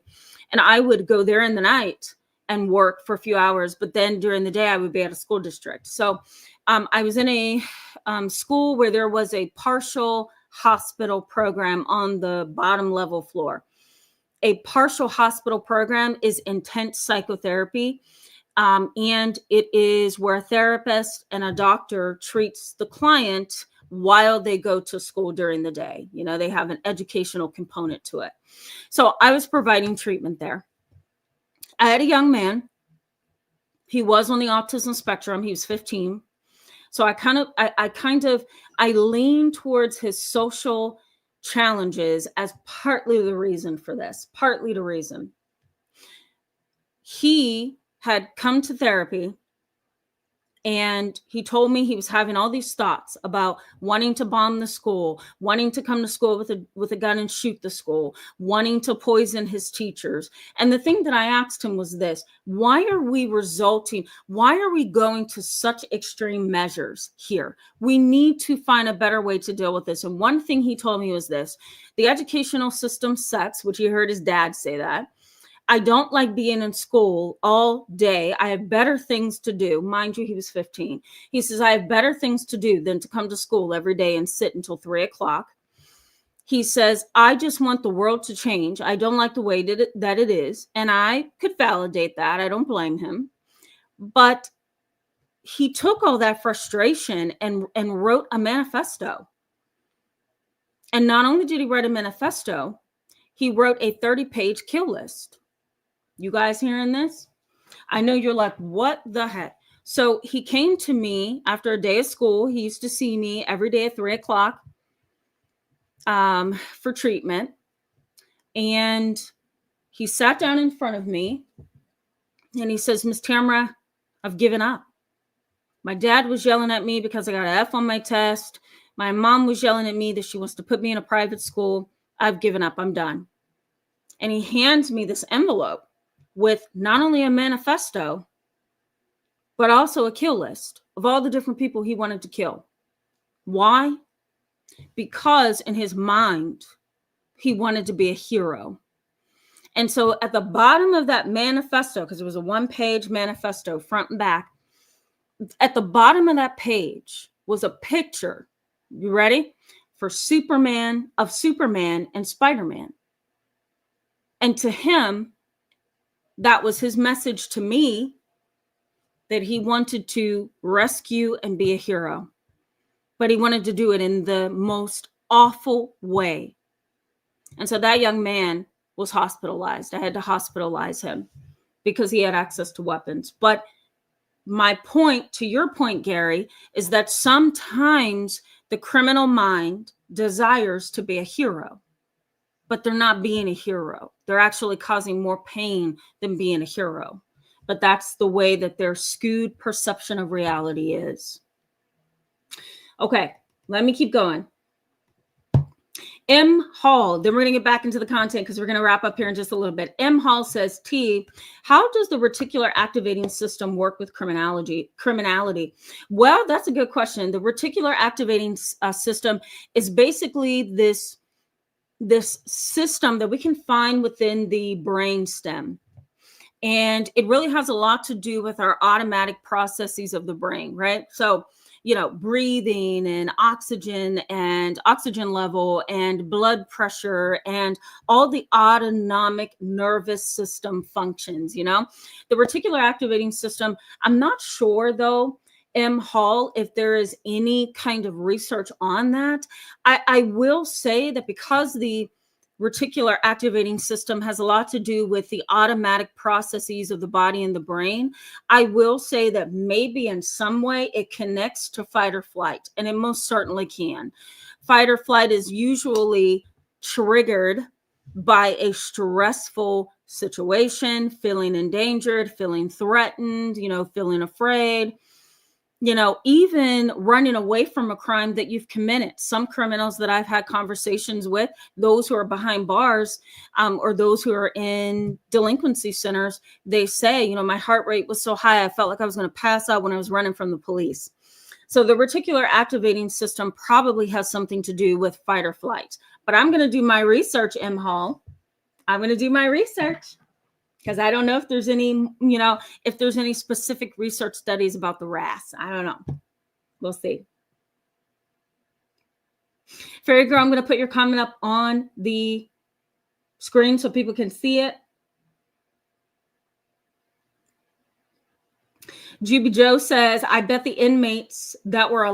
And I would go there in the night and work for a few hours, but then during the day I would be at a school district. So I was in a school where there was a partial hospital program on the bottom level floor. A partial hospital program is intense psychotherapy. And it is where a therapist and a doctor treats the client while they go to school during the day. They have an educational component to it. So I was providing treatment there. I had a young man. He was on the autism spectrum. He was 15. So I leaned towards his social challenges as partly the reason for this, partly the reason. He had come to therapy And he told me he was having all these thoughts about wanting to bomb the school, wanting to come to school with a gun and shoot the school, wanting to poison his teachers. And the thing that I asked him was this: why are we going to such extreme measures here? We need to find a better way to deal with this. And one thing he told me was this: the educational system sucks, which he heard his dad say that. I don't like being in school all day. I have better things to do. Mind you, he was 15. He says, I have better things to do than to come to school every day and sit until 3:00. He says, I just want the world to change. I don't like the way that it is. And I could validate that. I don't blame him. But he took all that frustration and wrote a manifesto. And not only did he write a manifesto, he wrote a 30-page kill list. You guys hearing this? I know you're like, what the heck? So he came to me after a day of school. He used to see me every day at 3:00 for treatment. And he sat down in front of me and he says, Miss Tamara, I've given up. My dad was yelling at me because I got an F on my test. My mom was yelling at me that she wants to put me in a private school. I've given up. I'm done. And he hands me this envelope with not only a manifesto, but also a kill list of all the different people he wanted to kill. Why? Because in his mind, he wanted to be a hero. And so at the bottom of that manifesto, because it was a 1-page manifesto, front and back, at the bottom of that page was a picture, you ready? For Superman and Spider-Man. And to him, that was his message to me, that he wanted to rescue and be a hero. But he wanted to do it in the most awful way. And so that young man was hospitalized. I had to hospitalize him because he had access to weapons. But my point, to your point, Gary, is that sometimes the criminal mind desires to be a hero, but they're not being a hero. They're actually causing more pain than being a hero. But that's the way that their skewed perception of reality is. Okay, let me keep going. M. Hall, then we're going to get back into the content because we're going to wrap up here in just a little bit. M. Hall says, T, how does the reticular activating system work with criminality? Well, that's a good question. The reticular activating system is basically this system that we can find within the brain stem. And it really has a lot to do with our automatic processes of the brain, right? So, breathing and oxygen level and blood pressure and all the autonomic nervous system functions, the reticular activating system. I'm not sure though, M. Hall, if there is any kind of research on that. I will say that because the reticular activating system has a lot to do with the automatic processes of the body and the brain, I will say that maybe in some way it connects to fight or flight, and it most certainly can. Fight or flight is usually triggered by a stressful situation, feeling endangered, feeling threatened, feeling afraid, even running away from a crime that you've committed. Some criminals that I've had conversations with, those who are behind bars, or those who are in delinquency centers, they say, my heart rate was so high, I felt like I was going to pass out when I was running from the police. So the reticular activating system probably has something to do with fight or flight. But I'm going to do my research, M. Hall. I'm going to do my research, because I don't know if there's any, if there's any specific research studies about the RAS. I don't know. We'll see. Fairy Girl, I'm going to put your comment up on the screen so people can see it. Juby Joe says, I bet the inmates were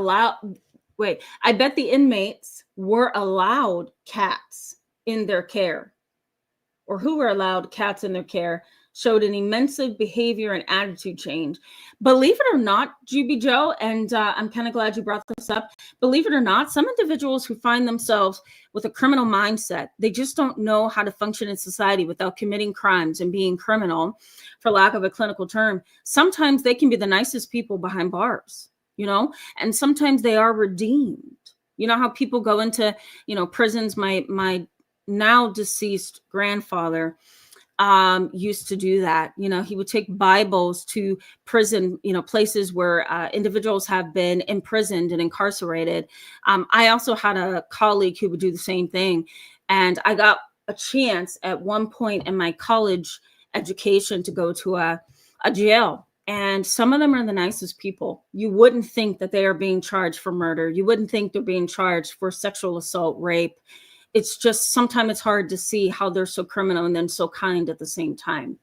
allowed cats in their care. Or who were allowed cats in their care. showed an immense behavior and attitude change. Believe it or not, GB Joe, and I'm kind of glad you brought this up. Believe it or not, some individuals who find themselves with a criminal mindset, they just don't know how to function in society without committing crimes and being criminal, for lack of a clinical term. Sometimes they can be the nicest people behind bars, and sometimes they are redeemed. You know how people go into, prisons. My now deceased grandfather used to do that. He would take Bibles to prison, places where individuals have been imprisoned and incarcerated. I also had a colleague who would do the same thing. And I got a chance at one point in my college education to go to a jail. And some of them are the nicest people. You wouldn't think that they are being charged for murder. You wouldn't think they're being charged for sexual assault, rape. It's just sometimes it's hard to see how they're so criminal and then so kind at the same time,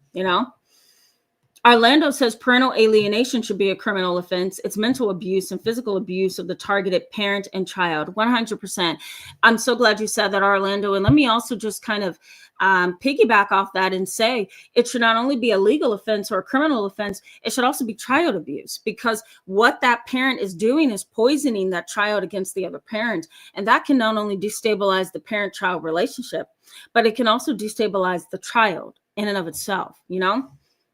Orlando says parental alienation should be a criminal offense. It's mental abuse and physical abuse of the targeted parent and child. 100%. I'm so glad you said that, Orlando. And let me also just kind of piggyback off that and say it should not only be a legal offense or a criminal offense, it should also be child abuse, because what that parent is doing is poisoning that child against the other parent. And that can not only destabilize the parent-child relationship, but it can also destabilize the child in and of itself,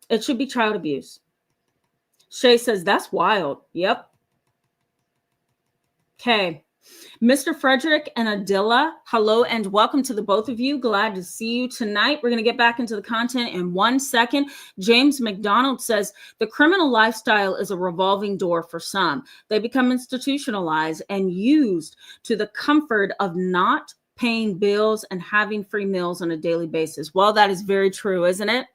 It should be child abuse. Shay says, that's wild. Yep. Okay. Mr. Frederick and Adila, hello and welcome to the both of you. Glad to see you tonight. We're going to get back into the content in 1 second. James McDonald says, the criminal lifestyle is a revolving door for some. They become institutionalized and used to the comfort of not paying bills and having free meals on a daily basis. Well, that is very true, isn't it?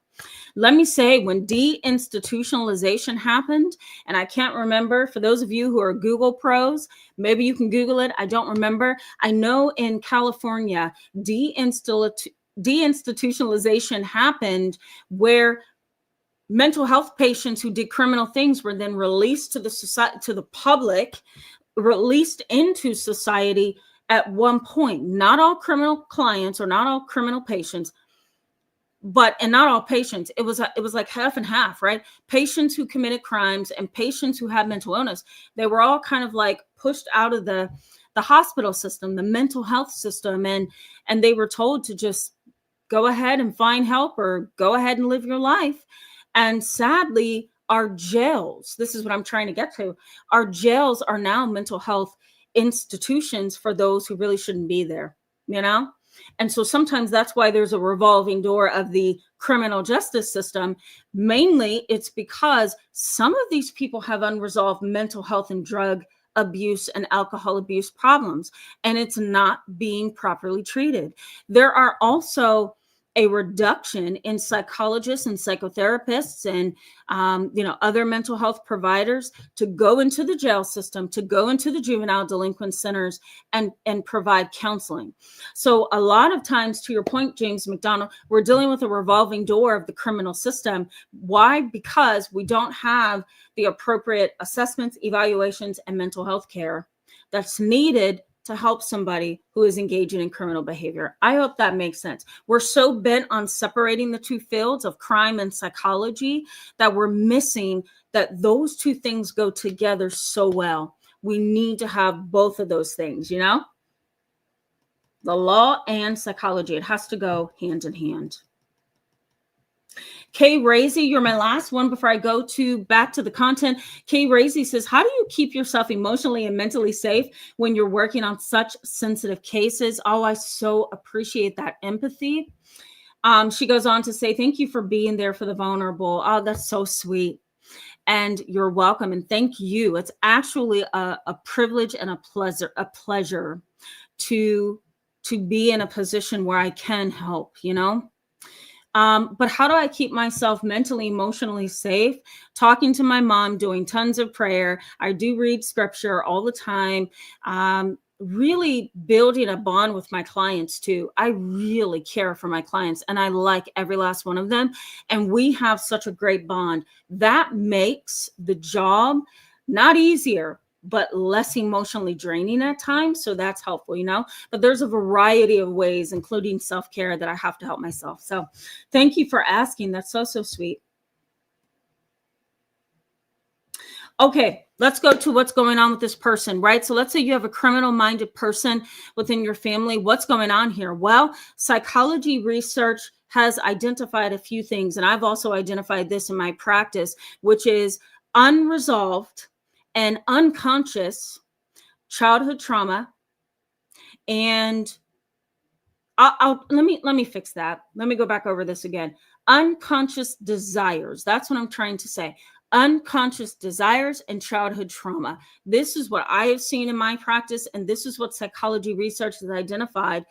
Let me say, when deinstitutionalization happened, and I can't remember, for those of you who are Google pros, maybe you can Google it. I don't remember. I know in California, deinstitutionalization happened where mental health patients who did criminal things were then released to the society, to the public, released into society at one point. Not all criminal clients or not all criminal patients, and not all patients. It was like half and half, right? Patients who committed crimes and patients who had mental illness, they were all kind of like pushed out of the hospital system, the mental health system, and they were told to just go ahead and find help or go ahead and live your life. And sadly, our jails, this is what I'm trying to get to, our jails are now mental health institutions for those who really shouldn't be there, And so sometimes that's why there's a revolving door of the criminal justice system. Mainly, it's because some of these people have unresolved mental health and drug abuse and alcohol abuse problems, and it's not being properly treated. There are also a reduction in psychologists and psychotherapists and other mental health providers to go into the jail system, to go into the juvenile delinquent centers and provide counseling. So a lot of times, to your point, James McDonald, we're dealing with a revolving door of the criminal system. Why? Because we don't have the appropriate assessments, evaluations, and mental health care that's needed to help somebody who is engaging in criminal behavior. I hope that makes sense. We're so bent on separating the two fields of crime and psychology that we're missing that those two things go together so well. We need to have both of those things, the law and psychology. It has to go hand in hand. Kay Razy, you're my last one before I go back to the content. Kay Razy says, how do you keep yourself emotionally and mentally safe when you're working on such sensitive cases? Oh, I so appreciate that empathy. She goes on to say, thank you for being there for the vulnerable. Oh, that's so sweet. And you're welcome. And thank you. It's actually a privilege and a pleasure to be in a position where I can help, But how do I keep myself mentally, emotionally safe? Talking to my mom, doing tons of prayer. I do read scripture all the time. Really building a bond with my clients too. I really care for my clients and I like every last one of them. And we have such a great bond. That makes the job not easier, but less emotionally draining at times. So that's helpful, but there's a variety of ways, including self-care, that I have to help myself. So thank you for asking. That's so, so sweet. Okay, let's go to what's going on with this person, right? So let's say you have a criminal-minded person within your family. What's going on here? Well, psychology research has identified a few things, and I've also identified this in my practice, which is unresolved and unconscious childhood trauma. And let me fix that. Let me go back over this again. Unconscious desires. That's what I'm trying to say. Unconscious desires and childhood trauma. This is what I have seen in my practice, and this is what psychology research has identified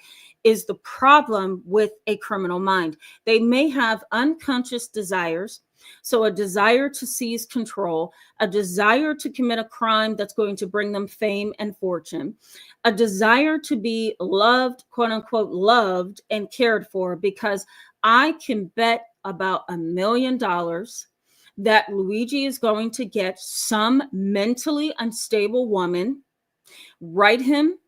is the problem with a criminal mind. They may have unconscious desires, so a desire to seize control, a desire to commit a crime that's going to bring them fame and fortune, a desire to be loved, quote unquote, loved and cared for, because I can bet about $1 million that Luigi is going to get some mentally unstable woman, write him,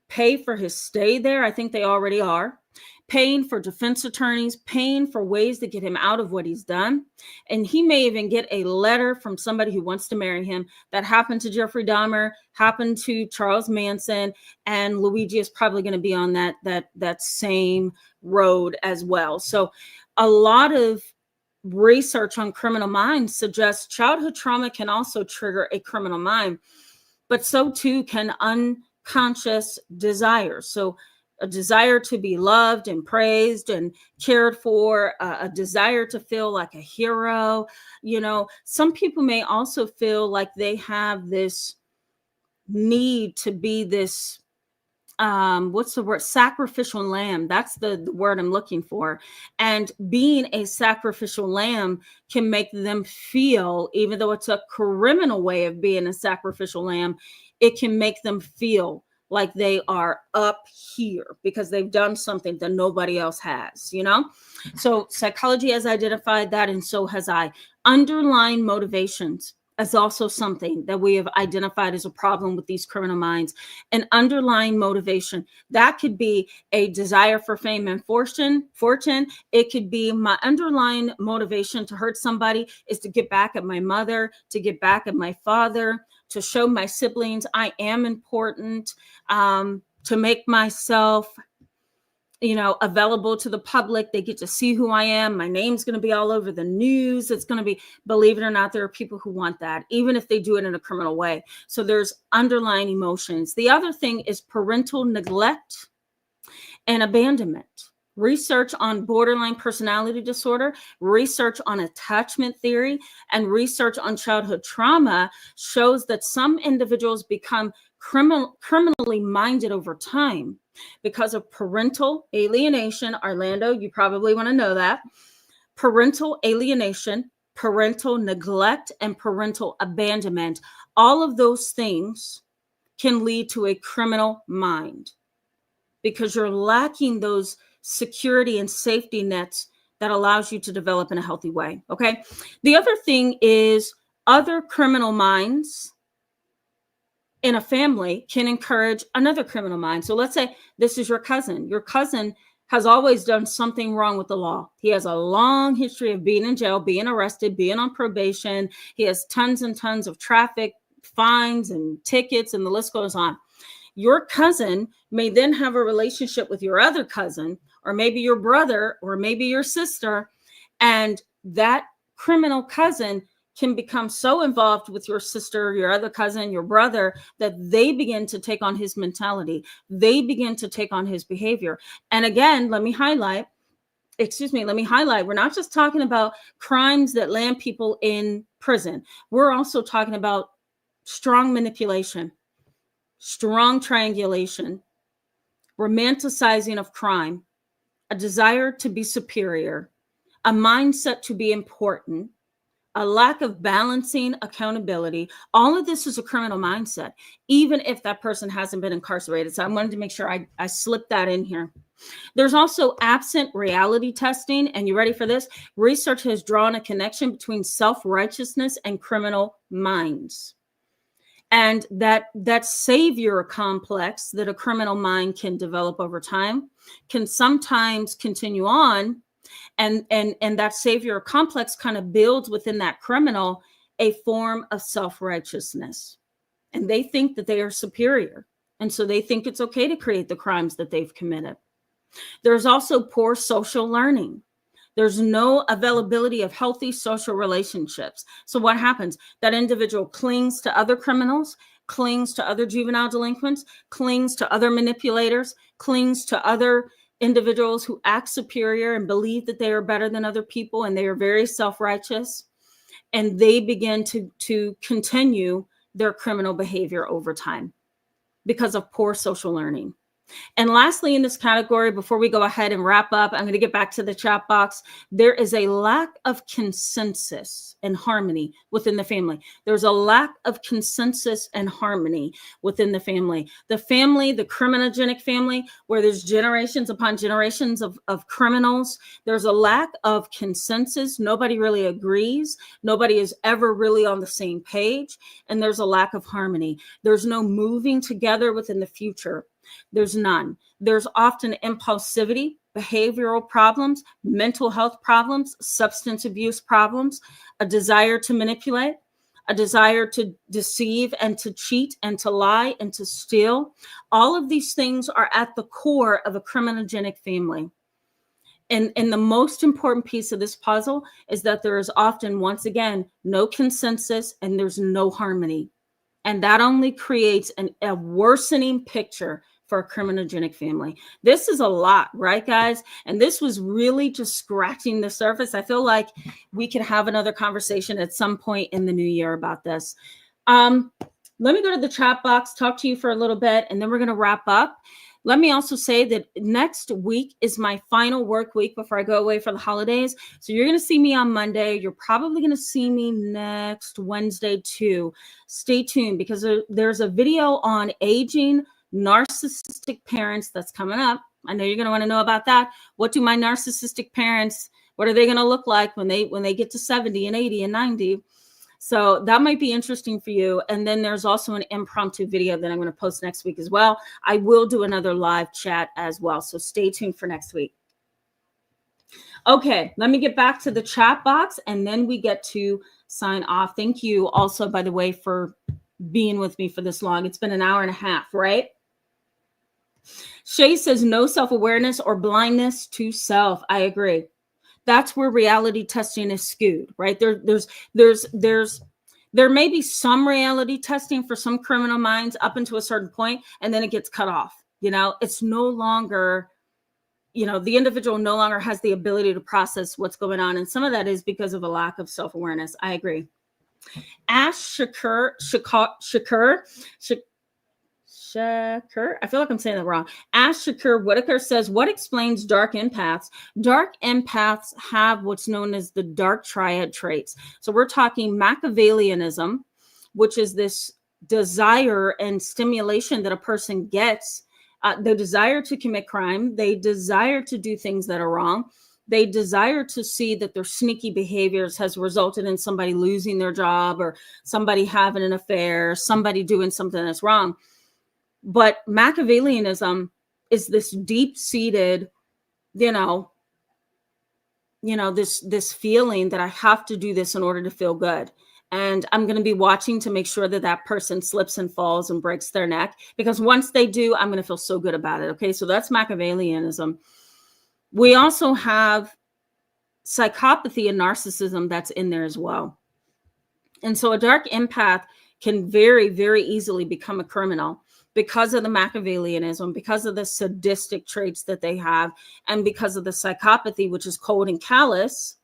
pay for his stay there. I think they already are. Paying for defense attorneys, paying for ways to get him out of what he's done. And he may even get a letter from somebody who wants to marry him. That happened to Jeffrey Dahmer, happened to Charles Manson, and Luigi is probably going to be on that same road as well. So a lot of research on criminal minds suggests childhood trauma can also trigger a criminal mind, but so too can unconscious desires. So a desire to be loved and praised and cared for, a desire to feel like a hero. Some people may also feel like they have this need to be this, what's the word? Sacrificial lamb. That's the word I'm looking for. And being a sacrificial lamb can make them feel, even though it's a criminal way of being a sacrificial lamb, it can make them feel like they are up here because they've done something that nobody else has, So psychology has identified that, and so has I. Underlying motivations is also something that we have identified as a problem with these criminal minds. An underlying motivation, that could be a desire for fame and fortune. It could be my underlying motivation to hurt somebody is to get back at my mother, to get back at my father, to show my siblings I am important, to make myself, available to the public. They get to see who I am. My name's going to be all over the news. It's going to be, believe it or not, there are people who want that, even if they do it in a criminal way. So there's underlying emotions. The other thing is parental neglect and abandonment. Research on borderline personality disorder, research on attachment theory, and research on childhood trauma shows that some individuals become criminally minded over time because of parental alienation. Orlando, you probably want to know that. Parental alienation, parental neglect, and parental abandonment. All of those things can lead to a criminal mind because you're lacking those security and safety nets that allows you to develop in a healthy way. Okay. The other thing is other criminal minds in a family can encourage another criminal mind. So let's say this is your cousin. Your cousin has always done something wrong with the law. He has a long history of being in jail, being arrested, being on probation. He has tons and tons of traffic fines and tickets, and the list goes on. Your cousin may then have a relationship with your other cousin, or maybe your brother, or maybe your sister, and that criminal cousin can become so involved with your sister, your other cousin, your brother, that they begin to take on his mentality. They begin to take on his behavior. And again, let me highlight, we're not just talking about crimes that land people in prison. We're also talking about strong manipulation, strong triangulation, romanticizing of crime, a desire to be superior, a mindset to be important, a lack of balancing accountability. All of this is a criminal mindset, even if that person hasn't been incarcerated. So I wanted to make sure I slipped that in here. There's also absent reality testing. And you ready for this? Research has drawn a connection between self-righteousness and criminal minds. And that savior complex that a criminal mind can develop over time can sometimes continue on, and that savior complex kind of builds within that criminal a form of self-righteousness, and they think that they are superior, and so they think it's okay to create the crimes that they've committed. There's also poor social learning. There's no availability of healthy social relationships. So what happens? That individual clings to other criminals, clings to other juvenile delinquents, clings to other manipulators, clings to other individuals who act superior and believe that they are better than other people, and they are very self-righteous. And they begin to continue their criminal behavior over time because of poor social learning. And lastly, in this category, before we go ahead and wrap up, I'm going to get back to the chat box. There is a lack of consensus and harmony within the family. There's a lack of consensus and harmony within the family. The family, the criminogenic family, where there's generations upon generations of criminals, there's a lack of consensus. Nobody really agrees. Nobody is ever really on the same page. And there's a lack of harmony. There's no moving together within the future. There's none. There's often impulsivity, behavioral problems, mental health problems, substance abuse problems, a desire to manipulate, a desire to deceive and to cheat and to lie and to steal. All of these things are at the core of a criminogenic family. And the most important piece of this puzzle is that there is often, once again, no consensus and there's no harmony. And that only creates a worsening picture for a criminogenic family. This is a lot, right, guys? And this was really just scratching the surface. I feel like we could have another conversation at some point in the new year about this. Let me go to the chat box, talk to you for a little bit, and then we're going to wrap up. Let me also say that next week is my final work week before I go away for the holidays. So you're going to see me on Monday. You're probably going to see me next Wednesday too. Stay tuned, because there's a video on aging narcissistic parents that's coming up. I know you're going to want to know about that. What do my narcissistic parents, what are they going to look like when they get to 70 and 80 and 90? So that might be interesting for you. And then there's also an impromptu video that I'm going to post next week as well. I will do another live chat as well. So stay tuned for next week. Okay, let me get back to the chat box and then we get to sign off. Thank you also, by the way, for being with me for this long. It's been an hour and a half, right? Shay says no self-awareness or blindness to self. I agree. That's where reality testing is skewed, right? There may be some reality testing for some criminal minds up until a certain point, and then it gets cut off. You know, it's no longer, you know, the individual no longer has the ability to process what's going on. And some of that is because of a lack of self-awareness. I agree. Ash Shakur, I feel like I'm saying that wrong. Ash Shakur Whitaker says, what explains dark empaths? Dark empaths have what's known as the dark triad traits. So we're talking Machiavellianism, which is this desire and stimulation that a person gets, the desire to commit crime. They desire to do things that are wrong. They desire to see that their sneaky behaviors has resulted in somebody losing their job or somebody having an affair, somebody doing something that's wrong. But Machiavellianism is this deep-seated, this feeling that I have to do this in order to feel good. And I'm going to be watching to make sure that that person slips and falls and breaks their neck, because once they do, I'm going to feel so good about it. Okay, so that's Machiavellianism. We also have psychopathy and narcissism that's in there as well. And so a dark empath can very, very easily become a criminal because of the Machiavellianism, because of the sadistic traits that they have, and because of the psychopathy, which is cold and callous.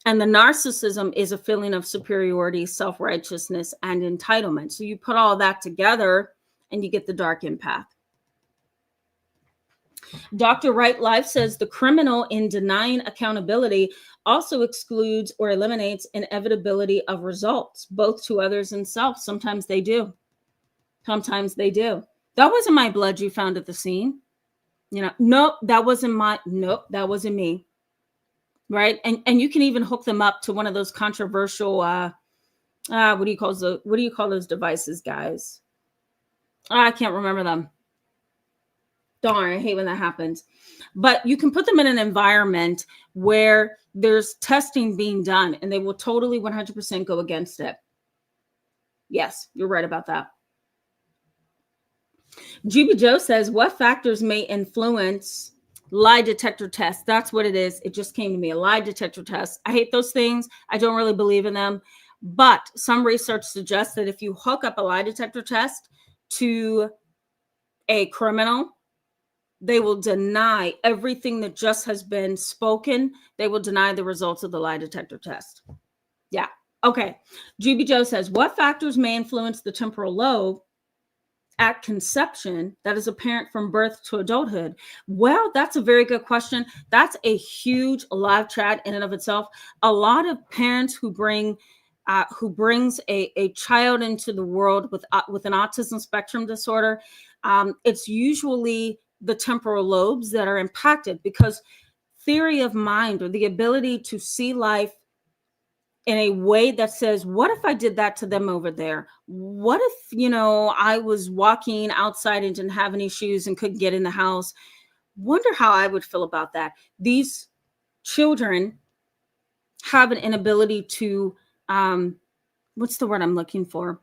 And the narcissism is a feeling of superiority, self-righteousness, and entitlement. So you put all that together and you get the dark empath. Dr. Right Life says the criminal, in denying accountability, also excludes or eliminates inevitability of results, both to others and self. Sometimes they do. Sometimes they do. That wasn't my blood you found at the scene. Nope, that wasn't me. Right. And you can even hook them up to one of those controversial What do you call those devices, guys? I can't remember them. Darn, I hate when that happens. But you can put them in an environment where there's testing being done, and they will totally 100% go against it. Yes, you're right about that. GB Joe says, what factors may influence lie detector tests? That's what it is. It just came to me, a lie detector test. I hate those things. I don't really believe in them. But some research suggests that if you hook up a lie detector test to a criminal, they will deny everything that just has been spoken. They will deny the results of the lie detector test. Yeah. Okay. GB Joe says, what factors may influence the temporal lobe at conception that is apparent from birth to adulthood? Well, that's a very good question. That's a huge live chat in and of itself. A lot of parents who brings a child into the world with an autism spectrum disorder, it's usually the temporal lobes that are impacted, because theory of mind, or the ability to see life in a way that says, what if I did that to them over there? What if, I was walking outside and didn't have any shoes and couldn't get in the house? Wonder how I would feel about that. These children have an inability to, what's the word I'm looking for?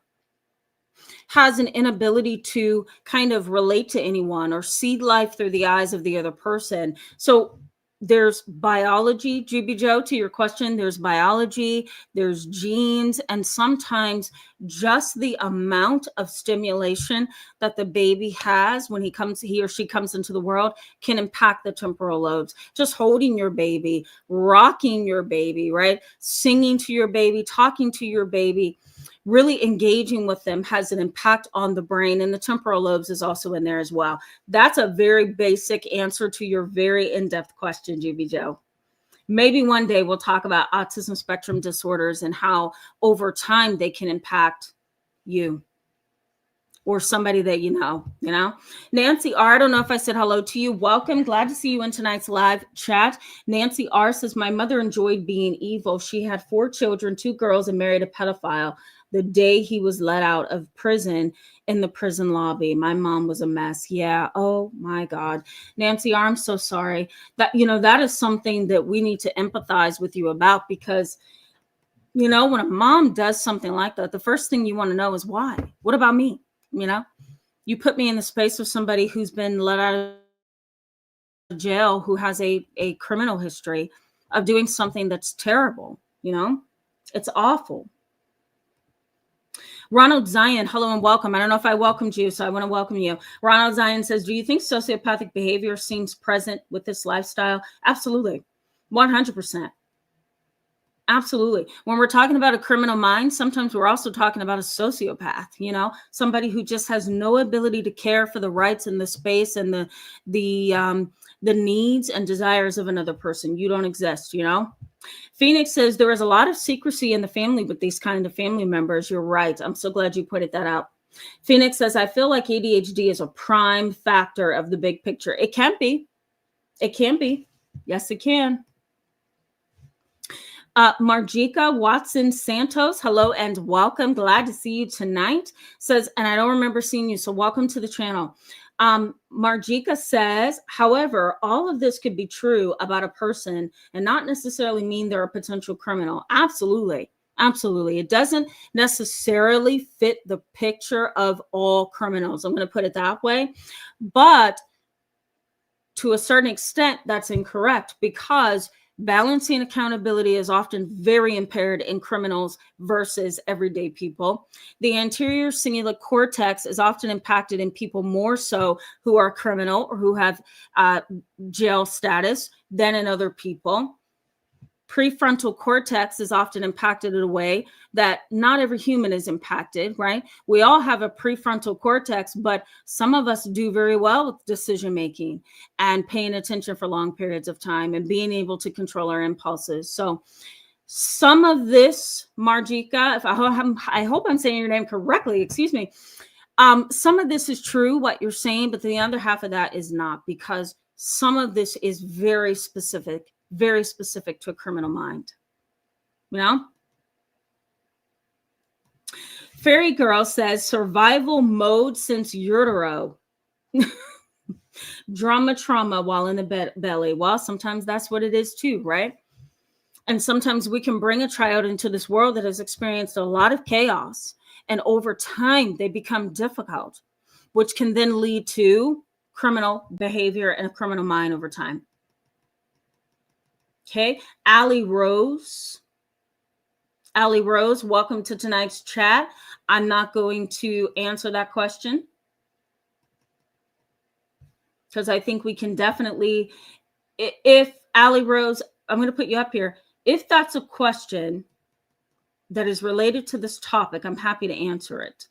Has an inability to kind of relate to anyone or see life through the eyes of the other person. So there's biology, GB Joe, to your question, there's biology, there's genes, and sometimes just the amount of stimulation that the baby has when he or she comes into the world can impact the temporal lobes. Just holding your baby, rocking your baby, right? Singing to your baby, talking to your baby, really engaging with them has an impact on the brain, and the temporal lobes is also in there as well. That's a very basic answer to your very in-depth question, GB Joe. Maybe one day we'll talk about autism spectrum disorders and how over time they can impact you or somebody that you know. Nancy R, I don't know if I said hello to you. Welcome. Glad to see you in tonight's live chat. Nancy R says, my mother enjoyed being evil. She had 4 children, 2 girls, and married a pedophile. The day he was let out of prison, in the prison lobby, my mom was a mess. Yeah. Oh my God. Nancy R, I'm so sorry. That is something that we need to empathize with you about, because when a mom does something like that, the first thing you want to know is why. What about me? You put me in the space of somebody who's been let out of jail, who has a criminal history of doing something that's terrible. It's awful. Ronald Zion, hello and welcome. I don't know if I welcomed you, so I want to welcome you. Ronald Zion says, do you think sociopathic behavior seems present with this lifestyle? Absolutely. 100%. Absolutely. When we're talking about a criminal mind, sometimes we're also talking about a sociopath, somebody who just has no ability to care for the rights and the space and the needs and desires of another person. You don't exist, Phoenix says there is a lot of secrecy in the family with these kind of family members. You're right. I'm so glad you pointed that out. Phoenix says, I feel like ADHD is a prime factor of the big picture. It can be. It can be. Yes, it can. Marjika Watson Santos, hello and welcome. Glad to see you tonight. Says, and I don't remember seeing you, so welcome to the channel. Marjika says, however, all of this could be true about a person and not necessarily mean they're a potential criminal. Absolutely. Absolutely. It doesn't necessarily fit the picture of all criminals. I'm going to put it that way. But to a certain extent, that's incorrect, because balancing accountability is often very impaired in criminals versus everyday people. The anterior cingulate cortex is often impacted in people more so who are criminal or who have jail status than in other people. Prefrontal cortex is often impacted in a way that not every human is impacted, right? We all have a prefrontal cortex, but some of us do very well with decision making and paying attention for long periods of time and being able to control our impulses. So some of this, Marjika, I hope I'm saying your name correctly, excuse me. Some of this is true, what you're saying, but the other half of that is not, because some of this is very specific to a criminal mind. Fairy Girl says survival mode since utero. Drama trauma while in the belly. Well, sometimes that's what it is too, right? And sometimes we can bring a child into this world that has experienced a lot of chaos. And over time, they become difficult, which can then lead to criminal behavior and a criminal mind over time. Okay. Allie Rose, welcome to tonight's chat. I'm not going to answer that question because I think we can definitely, if Allie Rose, I'm going to put you up here. If that's a question that is related to this topic, I'm happy to answer it.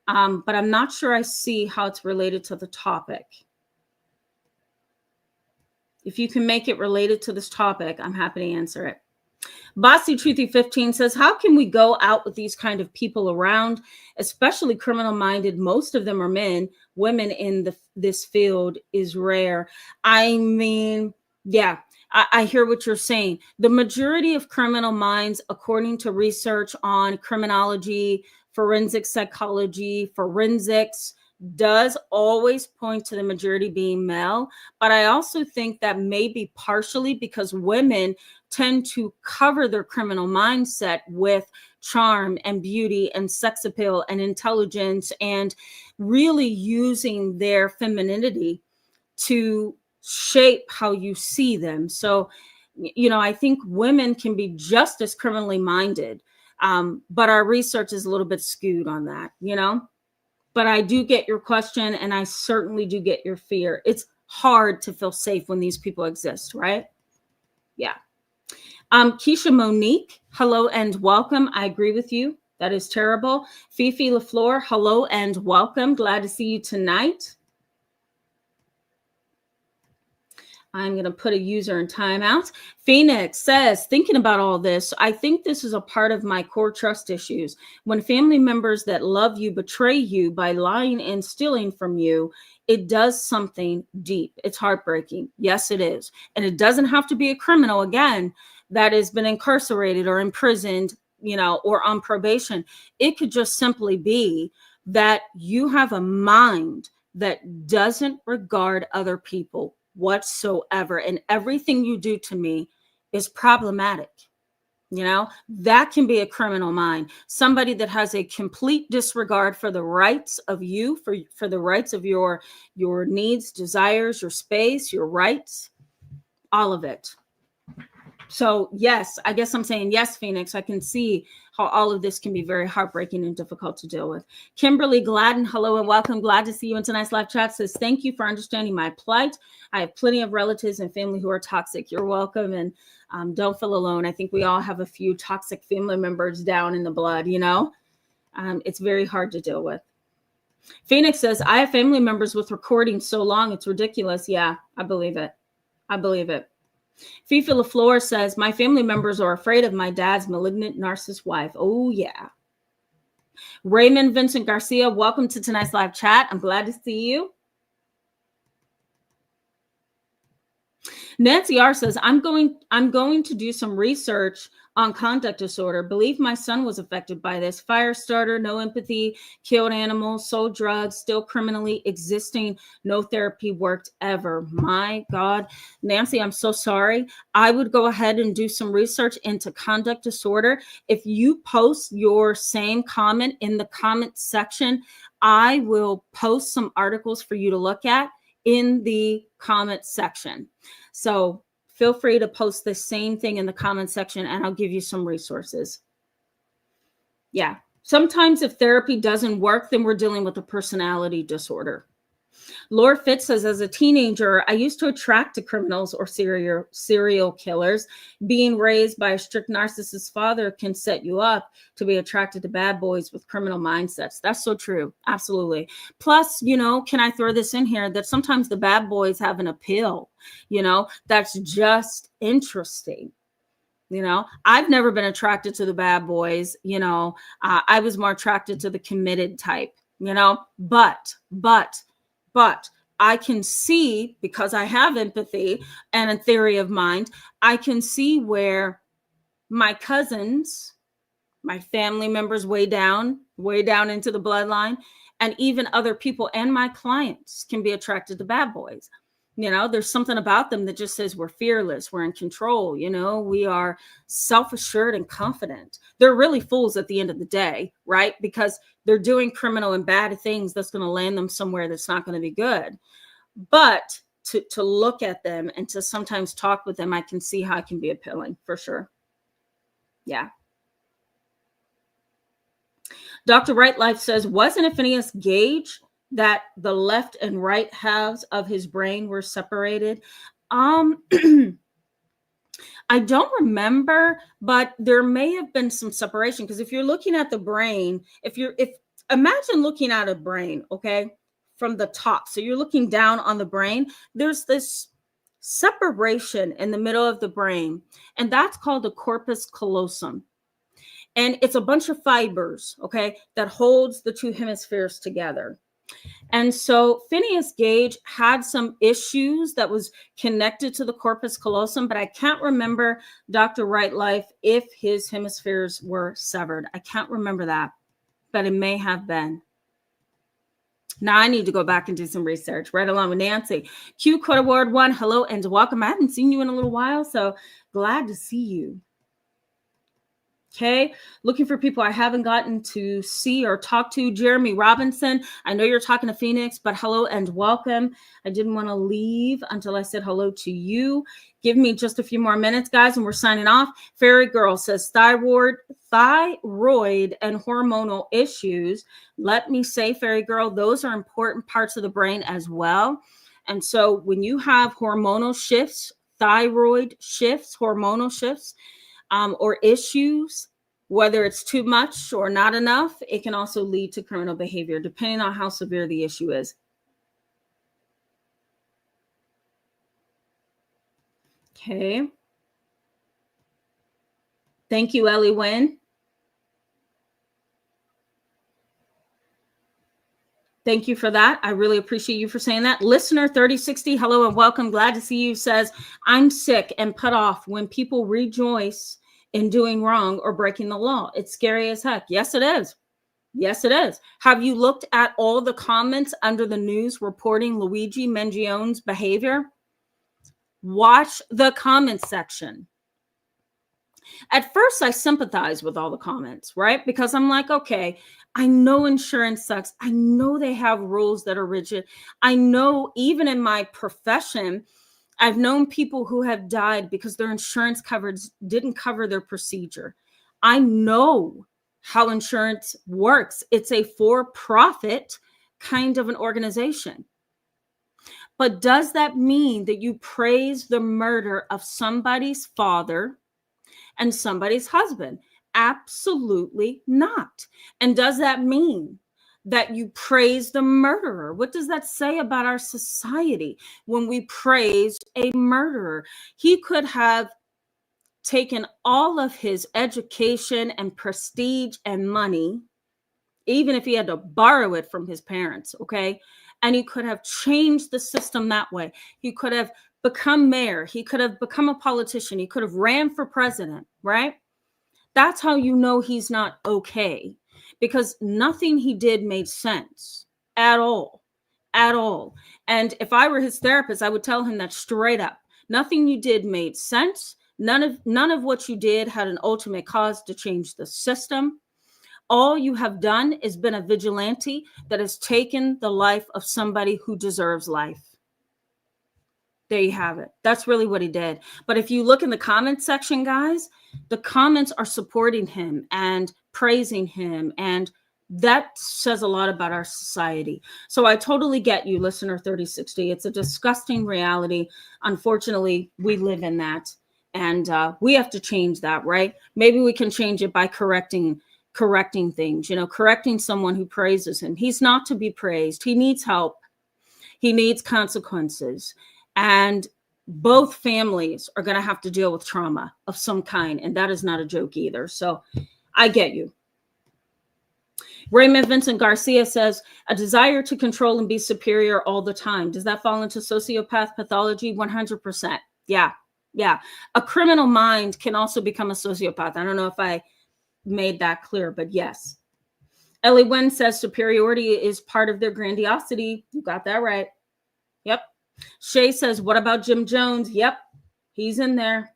But I'm not sure I see how it's related to the topic. If you can make it related to this topic, I'm happy to answer it. Bossy Truthy 15 says, how can we go out with these kind of people around, especially criminal minded? Most of them are men. Women in this field is rare. I mean, yeah, I hear what you're saying. The majority of criminal minds, according to research on criminology, forensic psychology, forensics, does always point to the majority being male. But I also think that may be partially because women tend to cover their criminal mindset with charm and beauty and sex appeal and intelligence and really using their femininity to shape how you see them. So, I think women can be just as criminally minded, but our research is a little bit skewed on that, But I do get your question, and I certainly do get your fear. It's hard to feel safe when these people exist, right? Yeah. Keisha Monique, hello and welcome. I agree with you. That is terrible. Fifi LaFleur, hello and welcome. Glad to see you tonight. I'm going to put a user in timeout. Phoenix says, thinking about all this, I think this is a part of my core trust issues. When family members that love you betray you by lying and stealing from you, it does something deep. It's heartbreaking. Yes, it is. And it doesn't have to be a criminal, again, that has been incarcerated or imprisoned, or on probation. It could just simply be that you have a mind that doesn't regard other people whatsoever, and everything you do to me is problematic. That can be a criminal mind. Somebody that has a complete disregard for the rights of you, for the rights of your needs, desires, your space, your rights, all of it. So yes, I guess I'm saying yes, Phoenix. I can see how all of this can be very heartbreaking and difficult to deal with. Kimberly Gladden, hello and welcome. Glad to see you in tonight's live chat. Says, thank you for understanding my plight. I have plenty of relatives and family who are toxic. You're welcome. And don't feel alone. I think we all have a few toxic family members down in the blood, It's very hard to deal with. Phoenix says, I have family members with recordings so long, it's ridiculous. Yeah, I believe it. Fifi LaFleur says, my family members are afraid of my dad's malignant narcissist wife. Oh, yeah. Raymond Vincent Garcia, welcome to tonight's live chat. I'm glad to see you. Nancy R says, I'm going to do some research on conduct disorder. Believe my son was affected by this. Fire starter, no empathy, killed animals, sold drugs, still criminally existing. No therapy worked ever. My God. Nancy, I'm so sorry. I would go ahead and do some research into conduct disorder. If you post your same comment in the comment section, I will post some articles for you to look at in the comment section. So feel free to post the same thing in the comment section and I'll give you some resources. Yeah. Sometimes if therapy doesn't work, then we're dealing with a personality disorder. Laura Fitz says, as a teenager, I used to attract to criminals or serial killers. Being raised by a strict narcissist father can set you up to be attracted to bad boys with criminal mindsets. That's so true. Absolutely. Plus, can I throw this in here that sometimes the bad boys have an appeal, that's just interesting. I've never been attracted to the bad boys. I was more attracted to the committed type, but I can see, because I have empathy and a theory of mind, I can see where my cousins, my family members way down, way down into the bloodline. And even other people and my clients can be attracted to bad boys. There's something about them that just says we're fearless, we're in control, we are self-assured and confident. They're really fools at the end of the day, right? Because they're doing criminal and bad things that's going to land them somewhere that's not going to be good. But to look at them and to sometimes talk with them, I can see how it can be appealing for sure. Yeah. Dr. Right Life says, wasn't it Phineas Gage that the left and right halves of his brain were separated? I don't remember, but there may have been some separation, because if you're looking at the brain, if imagine looking at a brain, okay, from the top. So you're looking down on the brain. There's this separation in the middle of the brain, and that's called the corpus callosum. And it's a bunch of fibers, okay, that holds the two hemispheres together. And so Phineas Gage had some issues that was connected to the corpus callosum, but I can't remember, Dr. Right Life, if his hemispheres were severed. I can't remember that, but it may have been. Now I need to go back and do some research right along with Nancy. Q Code Award 1, hello and welcome. I haven't seen you in a little while, so glad to see you. Okay, looking for people I haven't gotten to see or talk to. Jeremy Robinson, I know you're talking to Phoenix, but hello and welcome. I didn't want to leave until I said hello to you. Give me just a few more minutes, guys, and we're signing off. Fairy Girl says thyroid and hormonal issues. Let me say, Fairy Girl, those are important parts of the brain as well. And so when you have hormonal shifts, thyroid shifts, hormonal shifts, or issues, whether it's too much or not enough, it can also lead to criminal behavior, depending on how severe the issue is. Okay. Thank you, Ellie Wynn. Thank you for that. I really appreciate you for saying that. Listener 3060, hello and welcome. Glad to see you. Says, I'm sick and put off when people rejoice in doing wrong or breaking the law. It's scary as heck. Yes, it is. Yes, it is. Have you looked at all the comments under the news reporting Luigi Mangione's behavior? Watch the comment section. At first, I sympathize with all the comments, right? Because I'm like, okay, I know insurance sucks. I know they have rules that are rigid. I know even in my profession, I've known people who have died because their insurance coverage didn't cover their procedure. I know how insurance works. It's a for-profit kind of an organization. But does that mean that you praise the murder of somebody's father and somebody's husband? Absolutely not. And does that mean that you praise the murderer? What does that say about our society when we praise a murderer? He could have taken all of his education and prestige and money, even if he had to borrow it from his parents, okay? And he could have changed the system that way. He could have become mayor. He could have become a politician. He could have ran for president, right? That's how you know he's not okay, because nothing he did made sense at all, at all. And if I were his therapist, I would tell him that straight up. Nothing you did made sense. None of what you did had an ultimate cause to change the system. All you have done is been a vigilante that has taken the life of somebody who deserves life. There you have it. That's really what he did. But if you look in the comment section, guys, the comments are supporting him and praising him. And that says a lot about our society. So I totally get you, listener 3060. It's a disgusting reality. Unfortunately, we live in that. And we have to change that, right? Maybe we can change it by correcting things, correcting someone who praises him. He's not to be praised. He needs help. He needs consequences. And both families are going to have to deal with trauma of some kind. And that is not a joke either. So I get you. Raymond Vincent Garcia says, a desire to control and be superior all the time. Does that fall into sociopath pathology? 100%. Yeah. A criminal mind can also become a sociopath. I don't know if I made that clear, but yes. Ellie Wynn says superiority is part of their grandiosity. You got that right. Yep. Shay says, what about Jim Jones? Yep, he's in there.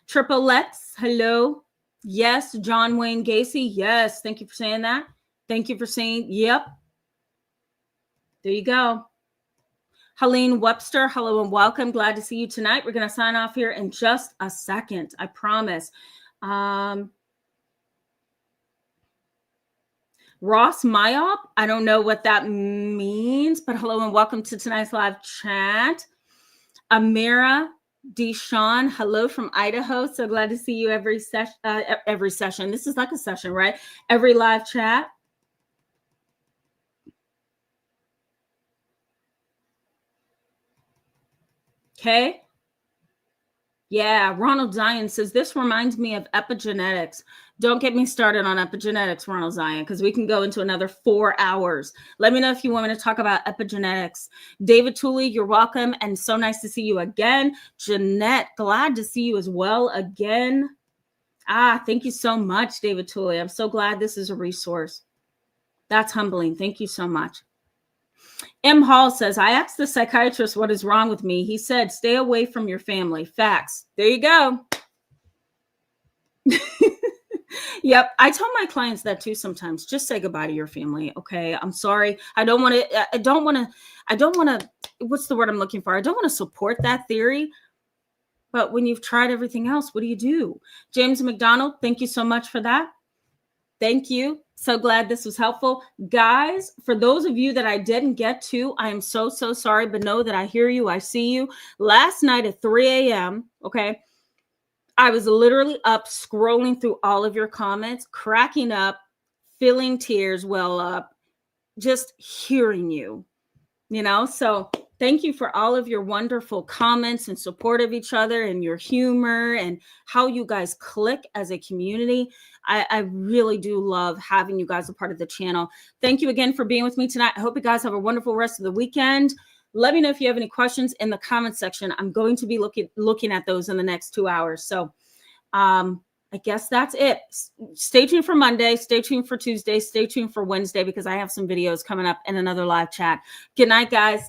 Triple Lex, hello. Yes. John Wayne Gacy, yes. Thank you for saying that. Thank you for saying, yep. There you go. Helene Webster, hello and welcome. Glad to see you tonight. We're going to sign off here in just a second, I promise. Ross Myop, I don't know what that means, but hello and welcome to tonight's live chat. Amira Deshawn, hello from Idaho. So glad to see you every session. This is like a session, right? Every live chat. Okay. Yeah, Ronald Zion says, this reminds me of epigenetics. Don't get me started on epigenetics, Ronald Zion, because we can go into another 4 hours. Let me know if you want me to talk about epigenetics. David Tooley, you're welcome, and so nice to see you again. Jeanette, glad to see you as well again. Thank you so much, David Tooley. I'm so glad this is a resource. That's humbling. Thank you so much. M. Hall says, I asked the psychiatrist what is wrong with me. He said, stay away from your family. Facts. There you go. Yep. I tell my clients that too sometimes. Just say goodbye to your family. Okay. I'm sorry. I don't want to, what's the word I'm looking for? I don't want to support that theory. But when you've tried everything else, what do you do? James McDonald, thank you so much for that. Thank you. So glad this was helpful. Guys, for those of you that I didn't get to, I am so sorry, but know that I hear you. I see you. Last night at 3 a.m., okay, I was literally up scrolling through all of your comments, cracking up, feeling tears well up, just hearing you, so thank you for all of your wonderful comments and support of each other and your humor and how you guys click as a community. I really do love having you guys a part of the channel. Thank you again for being with me tonight. I hope you guys have a wonderful rest of the weekend. Let me know if you have any questions in the comment section. I'm going to be looking at those in the next 2 hours. So I guess that's it. Stay tuned for Monday. Stay tuned for Tuesday. Stay tuned for Wednesday because I have some videos coming up in another live chat. Good night, guys.